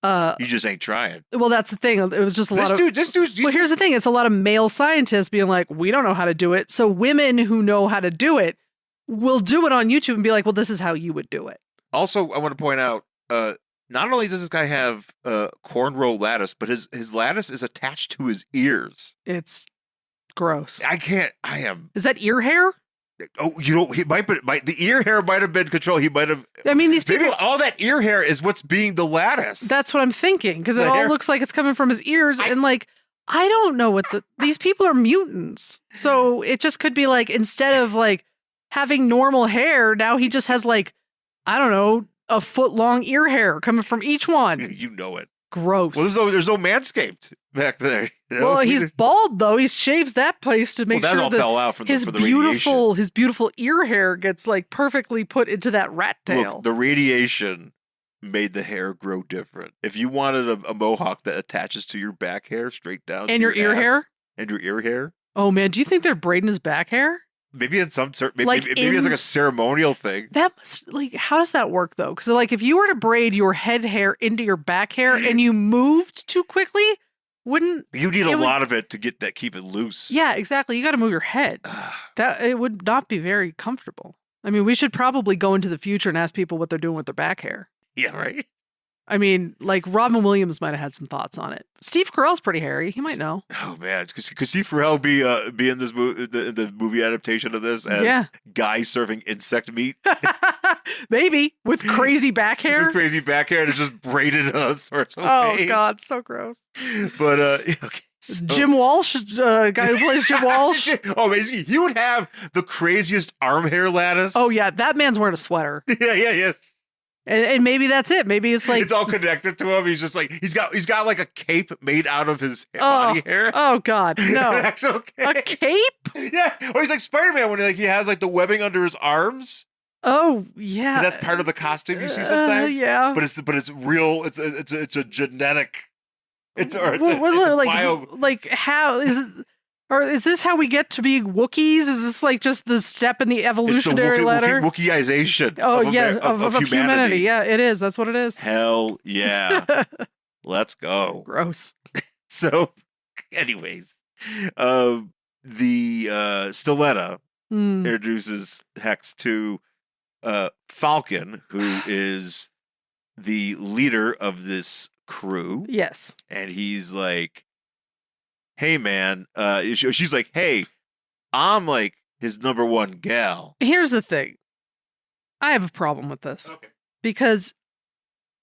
You just ain't trying.
Well, that's the thing. It was just this dude. Well, here's the thing. It's a lot of male scientists being we don't know how to do it. So women who know how to do it will do it on YouTube and be well, this is how you would do it.
Also, I want to point out, not only does this guy have cornrow lattice, but his lattice is attached to his ears.
It's gross.
Is
that ear hair?
Oh, he the ear hair might have been controlled. He might have.
I mean, these people.
Maybe all that ear hair is what's being the lattice.
That's what I'm thinking, because it all looks like it's coming from his ears, and I don't know what these people are mutants. So it just could be instead of having normal hair, now he just has I don't know, a foot long ear hair coming from each one.
You know it.
Gross.
Well, there's no Manscaped back there.
Well, he's bald though. He shaves that place to make
that
sure
all
that
fell out from
his beautiful ear hair gets perfectly put into that rat tail.
Look, the radiation made the hair grow different. If you wanted a mohawk that attaches to your back hair straight down,
and your ear hair,
and your ear hair.
Oh man, do you think they're braiding his back hair?
Maybe in some maybe it's a ceremonial thing.
That must how does that work though? Because if you were to braid your head hair into your back hair and you moved too quickly, wouldn't
You need a
it would-
lot of it to keep it loose.
Yeah, exactly. You got to move your head. That it would not be very comfortable. I mean, we should probably go into the future and ask people what they're doing with their back hair.
Yeah, right?
I mean, like Robin Williams might have had some thoughts on it. Steve Carell's pretty hairy. He might know.
Oh man, could Steve Carell be in this the movie adaptation of this as
Yeah.
guy serving insect meat
Maybe with crazy back hair.
with crazy back hair and it's just braided sorts of
Oh
ways.
God, so gross.
But okay. So,
Jim Walsh, guy who plays Jim Walsh.
Oh, basically, he would have the craziest arm hair lattice.
Oh yeah, that man's wearing a sweater,
yes.
and maybe that's it. Maybe it's like
It's all connected to him. He's just like he's got like a cape made out of his body hair.
Oh God,
An
no,
actual
a
cape.
cape.
Yeah. Or he's like Spider-Man when he has like the webbing under his arms.
Oh yeah,
'Cause that's part of the costume you see sometimes.
yeah,
But it's real. It's a genetic. It's
like
bio.
like how is it? Or is this how we get to be Wookiees? Is this like just the step in the evolutionary ladder?
Wookieization.
Oh
of
yeah,
of
humanity. Yeah, it is. That's what it is.
Hell yeah. Let's go.
Gross.
So, anyways, the Stiletta
Mm.
introduces Hex to Falcon, who is the leader of this crew,
Yes.
and he's like, "Hey, man," she's like, "Hey, I'm like his number one gal."
Here's the thing. I have a problem with this.
Okay.
Because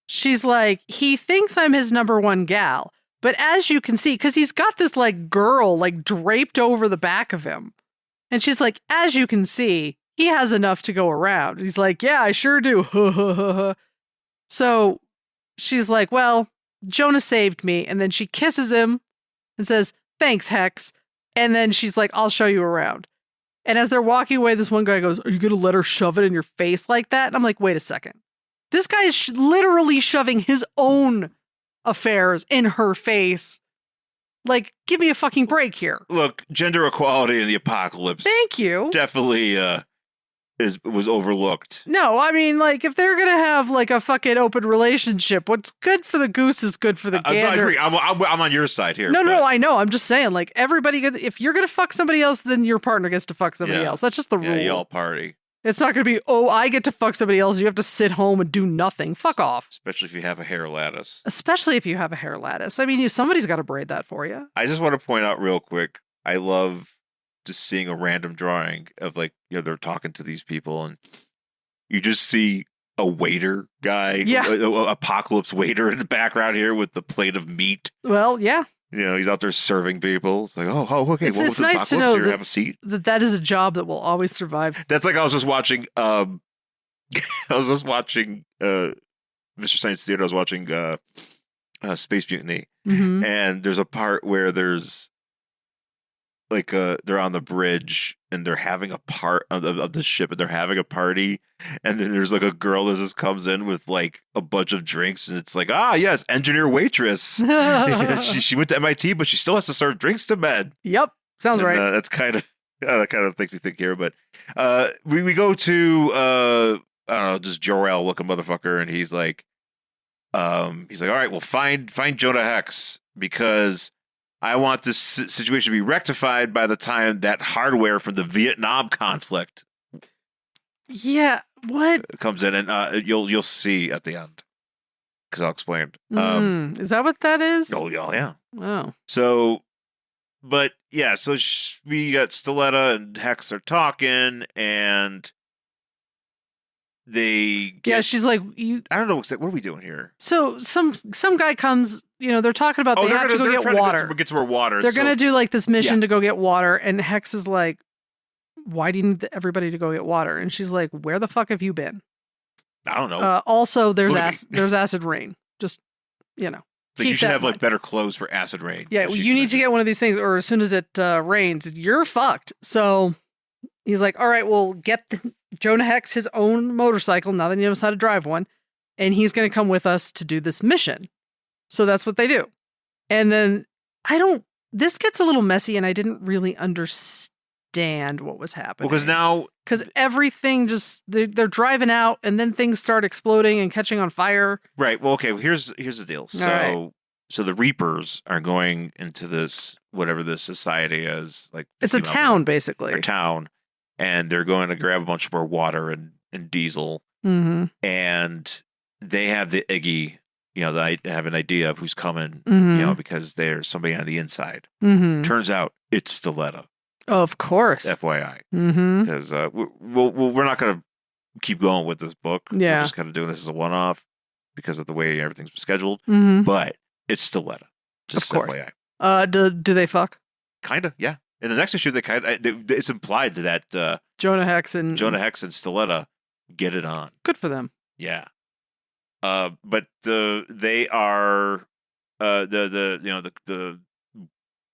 she's like, he thinks I'm his number one gal. But as you can see, because he's got this like girl like draped over the back of him. And she's like, as you can see, he has enough to go around. He's like, yeah, I sure do. So she's like, well, Jonah saved me. And then she kisses him and says, thanks, Hex. And then she's like, I'll show you around. And as they're walking away, this one guy goes, are you going to let her shove it in your face like that? And I'm like, wait a second. This guy is literally shoving his own affairs in her face. Like, give me a fucking break here.
Look, gender equality in the apocalypse
Thank you.
definitely was overlooked.
No, I mean, like, if they're going to have, like, a fucking open relationship, what's good for the goose is good for the
I
gander.
agree. I'm on your side here.
No, I know. I'm just saying, like, everybody, if you're going to fuck somebody else, then your partner gets to fuck somebody
Yeah.
else. That's just the
Yeah,
rule.
y'all party.
It's not going to be, oh, I get to fuck somebody else. You have to sit home and do nothing. Fuck off.
Especially if you have a hair lattice.
Especially if you have a hair lattice. I mean, somebody's got to braid that for you.
I just want to point out real quick, I love just seeing a random drawing of like, they're talking to these people and you just see a waiter guy,
Yeah.
a apocalypse waiter in the background here with the plate of meat.
Well, yeah.
He's out there serving people. It's like, oh, okay.
It's
What's
nice to
apocalypse
know
here?
that-
Have a seat.
That is a job that will always survive.
That's like I was just watching. I was just watching Mr. Science Theater. I was watching Space Mutiny,
Mhm.
and there's a part where there's like they're on the bridge and they're having a part of the ship and they're having a party, and then there's like a girl that just comes in with like a bunch of drinks and it's like, yes, engineer waitress. she went to MIT, but she still has to serve drinks to men.
Yep. Sounds
And,
right.
that's kind of that kind of makes me think here. But we go to I don't know, just Jor-El looking motherfucker, and he's like, all right, well, find Jonah Hex because I want this situation to be rectified by the time that hardware from the Vietnam conflict
Yeah. What?
comes in, and you'll see at the end because I'll explain.
Is that what that is?
Oh yeah.
Oh.
So, but yeah, so we got Stiletta and Hex are talking, and they get,
Yeah, she's like, you.
I don't know what are we doing here.
So some guy comes, they're talking about they have to go get
trying
water.
to get some more water.
They're going to do like this mission
Yeah.
to go get water. And Hex is like, why do you need everybody to go get water? And she's like, where the fuck have you been?
I don't know.
Also, there's
Look at me.
there's acid rain. Just,
like
keep
you should
that
have
in
like
mind.
better clothes for acid rain.
Yeah,
as she
you need to
mentioned.
get one of these things, or as soon as it rains, you're fucked. So he's like, all right, well, get Jonah Hex his own motorcycle now that he knows how to drive one, and he's going to come with us to do this mission. So that's what they do. And then this gets a little messy, and I didn't really understand what was happening.
Because now
Because everything just, they're driving out, and then things start exploding and catching on fire.
right. Well, okay. Here's the deal. So
right.
So the Reapers are going into this, whatever this society is. Like
It's a town, basically.
A town. And they're going to grab a bunch more water and diesel.
Mm-hmm.
And they have the Iggy, they have an idea of who's coming,
Mm-hmm.
because there's somebody on the inside.
Mm-hmm.
Turns out it's Stiletta.
Of course.
FYI.
Mm-hmm.
Because we're not going to keep going with this book.
Yeah.
We're just kind of doing this as a one-off because of the way everything's scheduled.
Mm-hmm.
But it's Stiletta. Just
Of course.
FYI.
Do they fuck?
Kind of, yeah. In the next issue, it's implied that
Jonah Hex and
Stiletta get it on.
Good for them.
Yeah. But they are the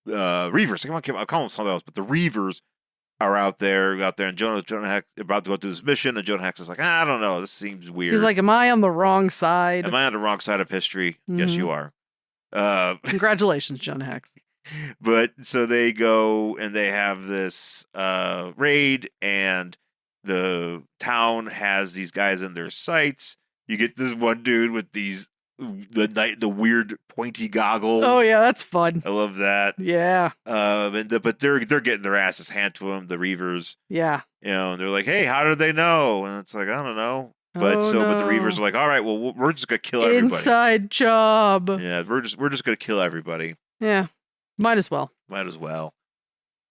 Reavers. I'll call them something else, but the Reavers are out there, and Jonah Hex about to go through this mission, and Jonah Hex is like, I don't know, this seems weird.
He's like, am I on the wrong side?
Am I on the wrong side of history?
Mm-hmm.
Yes, you are.
Congratulations, Jonah Hex.
But so they go and they have this raid, and the town has these guys in their sights. You get this one dude with the weird pointy goggles.
Oh yeah, that's fun.
I love that.
Yeah.
But they're getting their asses handed to them, the Reavers.
Yeah.
And they're like, hey, how did they know? And it's like, I don't know. But but the Reavers are like, all right, well, we're just gonna kill everybody.
Inside job.
Yeah, we're just gonna kill everybody.
Yeah. Might as well.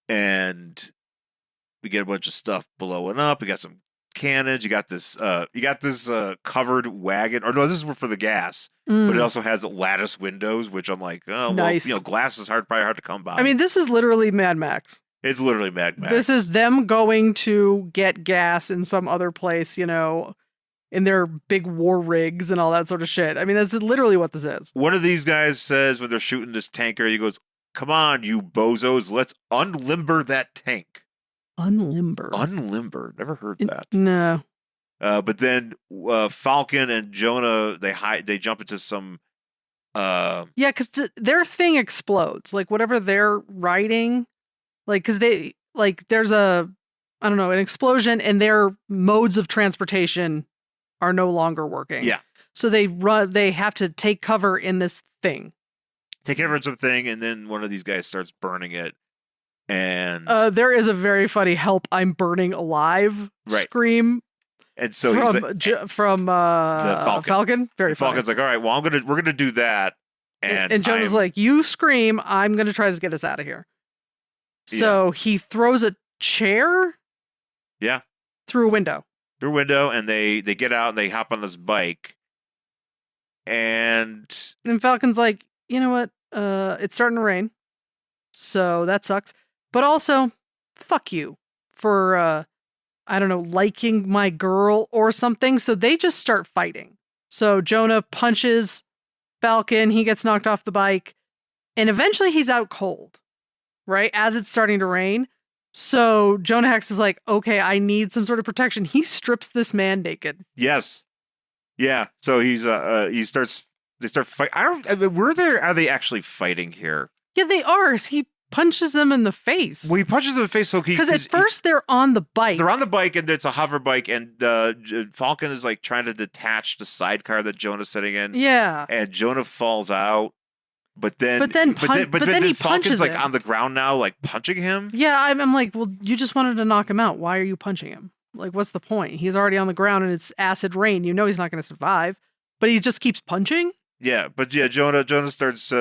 And we get a bunch of stuff blowing up. We got some cannons. You got this covered wagon. Or no, this is for the gas. But it also has lattice windows, which I'm like, oh,
nice.
Well, glass is probably hard to come by.
I mean, this is literally Mad Max.
It's literally Mad Max.
This is them going to get gas in some other place, in their big war rigs and all that sort of shit. I mean, that's literally what this is.
One of these guys says when they're shooting this tanker, he goes, come on, you bozos, let's unlimber that tank. Unlimber. Never heard that.
No.
But then Falcon and Jonah, they jump into some...
yeah, because their thing explodes. Like, whatever they're riding, because they, there's an explosion, and their modes of transportation are no longer working.
Yeah.
So they have to take cover in this thing.
Take cover in something, and then one of these guys starts burning it. And
there is a very funny "Help! I'm burning alive" scream.
And so
from the Falcon. Very funny.
Falcon's like, all right, well, we're gonna do that. And
Jonah's like, you scream, I'm gonna try to get us out of here. So he throws a chair.
Yeah.
Through a window.
And they get out and they hop on this bike. And
Falcon's like, you know what? It's starting to rain. So that sucks. But also, fuck you for, liking my girl or something. So they just start fighting. So Jonah punches Falcon. He gets knocked off the bike. And eventually he's out cold, right? As it's starting to rain. So Jonah Hex is like, okay, I need some sort of protection. He strips this man naked.
Yes. Yeah. So they start fighting. Are they actually fighting here?
Yeah, they are. He punches them in the face.
Well, he punches them in the face.
Because at first they're on the bike.
They're on the bike, and it's a hover bike, and Falcon is like trying to detach the sidecar that Jonah's sitting in.
Yeah.
And Jonah falls out. But then he
Falcon's
punches like
him.
on the ground now, like punching him.
Yeah, I'm like, well, you just wanted to knock him out. Why are you punching him? Like, what's the point? He's already on the ground and it's acid rain. You know he's not going to survive, but he just keeps punching.
Yeah, but yeah, Jonah starts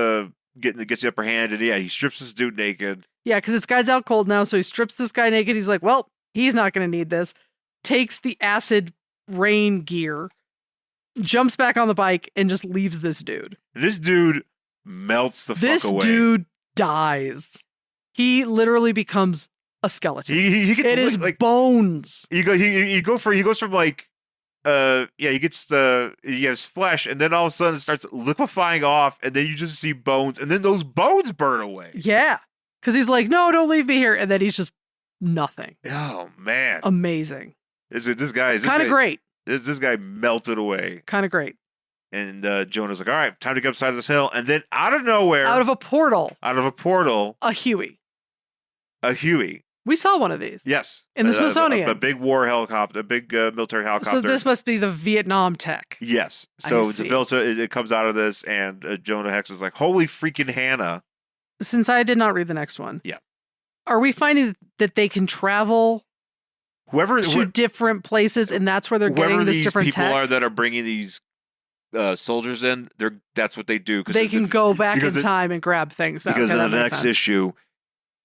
gets the upper hand, and he strips this dude naked.
Yeah, because this guy's out cold now, so he strips this guy naked. He's like, well, he's not going to need this. Takes the acid rain gear, jumps back on the bike, and just leaves this dude.
This dude melts the fuck away.
This dude dies. He literally becomes a skeleton.
He gets
it is like bones.
He goes from like he has flesh, and then all of a sudden it starts liquefying off, and then you just see bones, and then those bones burn away.
Yeah, because he's like, no, don't leave me here, and then he's just nothing.
Oh man,
amazing.
This guy is
kind of great.
This guy melted away.
Kind of great.
And Jonah's like, all right, time to get up side of this hill. And then out of nowhere.
Out of a portal.
A Huey.
We saw one of these.
Yes.
In the Smithsonian.
A big war helicopter, a big military helicopter.
So this must be the Vietnam tech.
Yes. So the filter, it comes out of this, and Jonah Hex is like, holy freaking Hannah.
Since I did not read the next one.
Yeah.
Are we finding that they can travel to different places, and that's where they're getting this different tech?
Whoever these people are that are bringing these soldiers in, that's what they do.
They can go back in time and grab things.
Because in the next issue,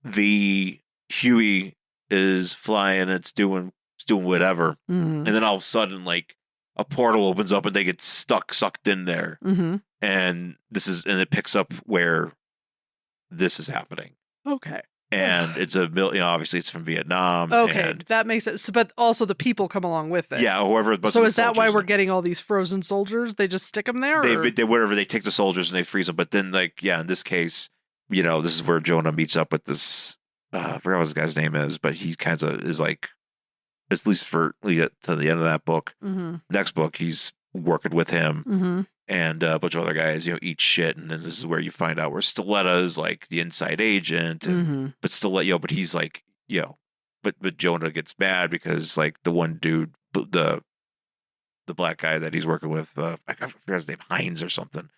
the Huey is flying, it's doing whatever, and then all of a sudden, like, a portal opens up and they get sucked in there, and it picks up where this is happening.
Okay.
And it's obviously it's from Vietnam.
Okay, that makes sense. But also the people come along with it.
Yeah, whoever.
So is that why we're getting all these frozen soldiers? They just stick them there?
They take the soldiers and they freeze them. But then, like, yeah, in this case, this is where Jonah meets up with this. I forgot what this guy's name is, but he kind of is like, at least to the end of that book. Next book, he's working with him. And a bunch of other guys, eat shit, and then this is where you find out where Stiletta is like the inside agent, but Stiletta, but he's like, but Jonah gets mad because like the one dude, the black guy that he's working with, I forgot his name, Hines or something.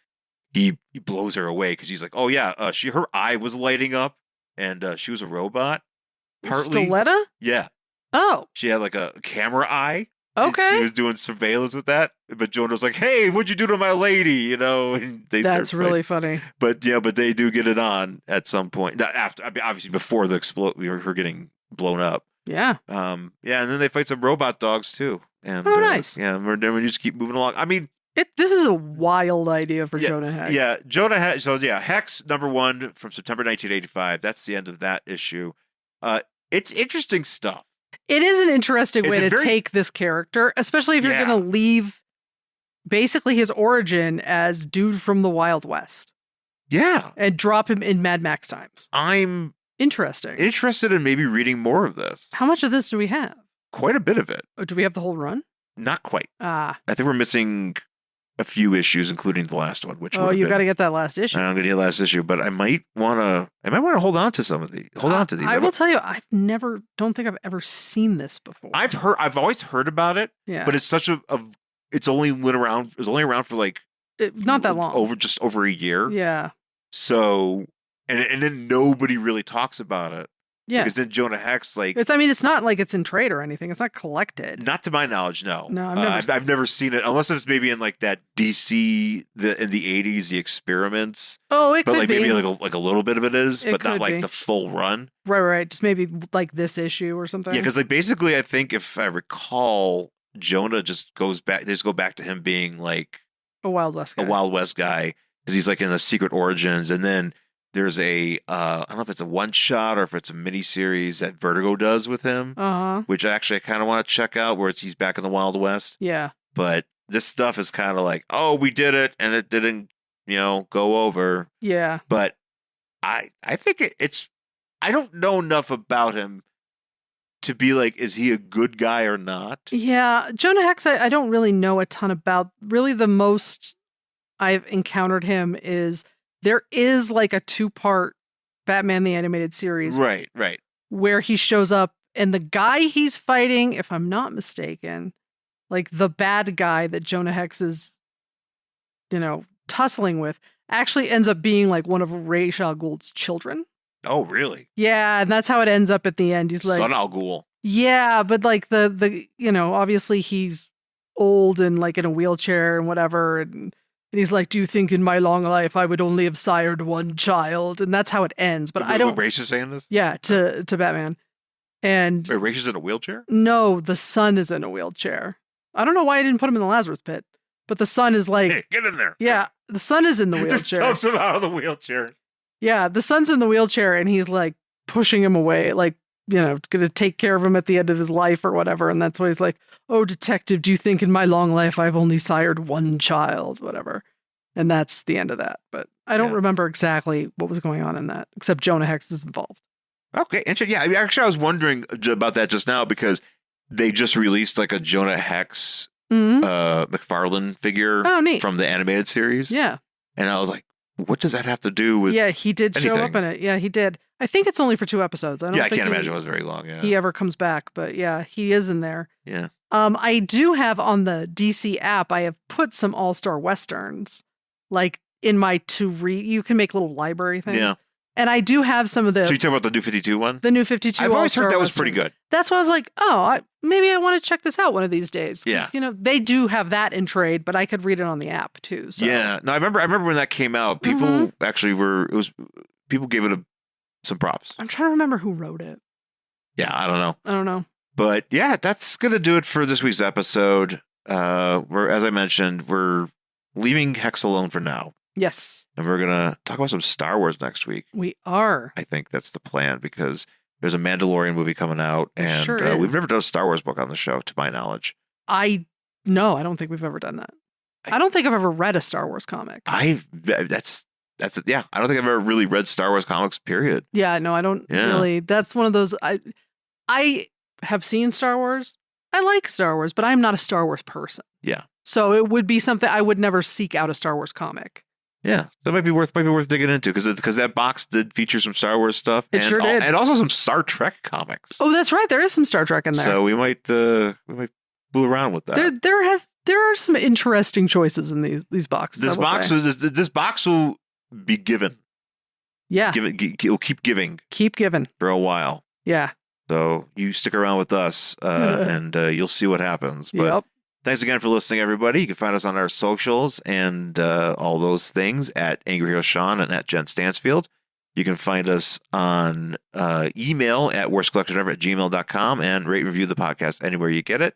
He blows her away because he's like, oh yeah, her eye was lighting up, and she was a robot. Partly,
Stiletta?
Yeah.
Oh,
she had like a camera eye.
Okay.
She was doing surveillance with that, but Jonah's like, "Hey, what'd you do to my lady?" And
that's really funny.
But they do get it on at some point. After, obviously, before the her getting blown up.
Yeah.
And then they fight some robot dogs too. And
nice.
Then we just keep moving along. I mean,
this is a wild idea for Jonah Hex.
Yeah, Jonah Hex. So Hex #1 from September 1985. That's the end of that issue. It's interesting stuff.
It is an interesting way to take this character, especially if you're going to leave basically his origin as dude from the Wild West.
Yeah.
And drop him in Mad Max times.
I'm
interested
in maybe reading more of this.
How much of this do we have?
Quite a bit of it.
Oh, do we have the whole run?
Not quite.
I
think we're missing a few issues, including the last one. Which
you got to get that last issue.
I'm going to get the last issue, but I might want to hold on to some of these.
I will tell you, don't think I've ever seen this before.
I've always heard about it.
Yeah.
But it's it's only around for like
not that long.
Just over a year.
Yeah.
So and then nobody really talks about it.
Yeah.
Because then Jonah Hex, like...
it's not like it's in trade or anything. It's not collected.
Not to my knowledge, no.
No,
I've never seen it, unless it's maybe in like that DC, in the 80s, the experiments.
Oh, it could be.
Maybe like a little bit of it is, but not like the full run.
Right. Just maybe like this issue or something.
Yeah, because like basically, I think if I recall, Jonah just goes back, they just go back to him being like...
a Wild West guy.
A Wild West guy, because he's like in the Secret Origins, and then... There's I don't know if it's a one shot or if it's a mini series that Vertigo does with him, which actually I kind of want to check out, where he's back in the Wild West.
Yeah.
But this stuff is kind of like, oh, we did it, and it didn't, go over.
Yeah.
But I think it's, I don't know enough about him to be like, is he a good guy or not? Yeah.
Jonah Hex, I don't really know a ton about. Really, the most I've encountered him is... There is like a 2-part Batman the Animated Series.
Right.
Where he shows up, and the guy he's fighting, if I'm not mistaken, like the bad guy that Jonah Hex is, tussling with, actually ends up being like one of Ra's al Ghul's children.
Oh, really?
Yeah, and that's how it ends up at the end. He's like...
Son al Ghul.
Yeah, but like the obviously he's old and like in a wheelchair and whatever, and he's like, do you think in my long life I would only have sired one child? And that's how it ends. But I don't...
Ra's is saying this?
Yeah, to Batman. And...
Wait, Ra's is in a wheelchair?
No, the son is in a wheelchair. I don't know why I didn't put him in the Lazarus pit. But the son is like...
Hey, get in there.
Yeah, the son is in the wheelchair.
Just dumps him out of the wheelchair.
Yeah, the son's in the wheelchair and he's like pushing him away, like, going to take care of him at the end of his life or whatever. And that's why he's like, oh, detective, do you think in my long life I've only sired one child? Whatever. And that's the end of that. But I don't remember exactly what was going on in that, except Jonah Hex is involved.
Okay. Interesting. Yeah. Actually, I was wondering about that just now because they just released like a Jonah Hex McFarlane figure
neat.
From the animated series.
Yeah.
And I was like, what does that have to do with?
Yeah, he did show up in it. Yeah, he did. I think it's only for 2 episodes. I
can't imagine it was very long. Yeah,
he ever comes back, but yeah, he is in there.
Yeah.
I do have on the DC app. I have put some all-star westerns, like in my to read. You can make little library things.
Yeah.
And I do have some of the.
So you talking about the New 52 one?
The New 52.
I've always heard that was
Western.
pretty good.
That's why I was like, maybe I want to check this out one of these days.
Yeah.
They do have that in trade, but I could read it on the app too. So.
Yeah. No, I remember when that came out. People actually people gave it some props.
I'm trying to remember who wrote it.
Yeah, I don't know. But yeah, that's gonna do it for this week's episode. As I mentioned, we're leaving Hex alone for now.
Yes.
And we're going to talk about some Star Wars next week.
We are.
I think that's the plan because there's a Mandalorian movie coming out. And we've never done a Star Wars book on the show, to my knowledge.
No, I don't think we've ever done that. I don't think I've ever read a Star Wars comic.
That's it. Yeah. I don't think I've ever really read Star Wars comics, period.
Yeah, no, I don't really. That's one of those. I have seen Star Wars. I like Star Wars, but I'm not a Star Wars person.
Yeah.
So it would be something I would never seek out a Star Wars comic.
Yeah, that might be worth digging into because that box did feature some Star Wars stuff.
It sure did,
and also some Star Trek comics.
Oh, that's right. There is some Star Trek in there.
So we might fool around with that.
There are some interesting choices in these boxes.
This box will be given.
Yeah,
it'll keep giving.
Keep giving
for a while.
Yeah.
So you stick around with us, and you'll see what happens. But
yep.
Thanks again for listening, everybody. You can find us on our socials and all those things at Angry Hero Shawn and at Jen Stansfield. You can find us on email at worstcollectionever@gmail.com and rate and review the podcast anywhere you get it.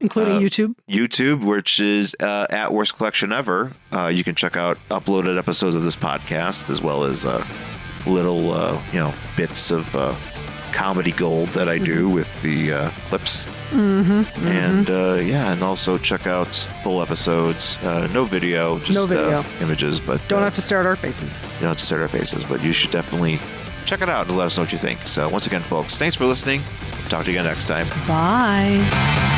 Including YouTube.
YouTube, which is at Worst Collection Ever. You can check out uploaded episodes of this podcast as well as little bits of comedy gold that I do with the clips. And and also check out full episodes. No video, just images, but
don't have to stare at our faces.
You don't have to stare at our faces, but you should definitely check it out and let us know what you think. So once again, folks, thanks for listening. Talk to you again next time.
Bye.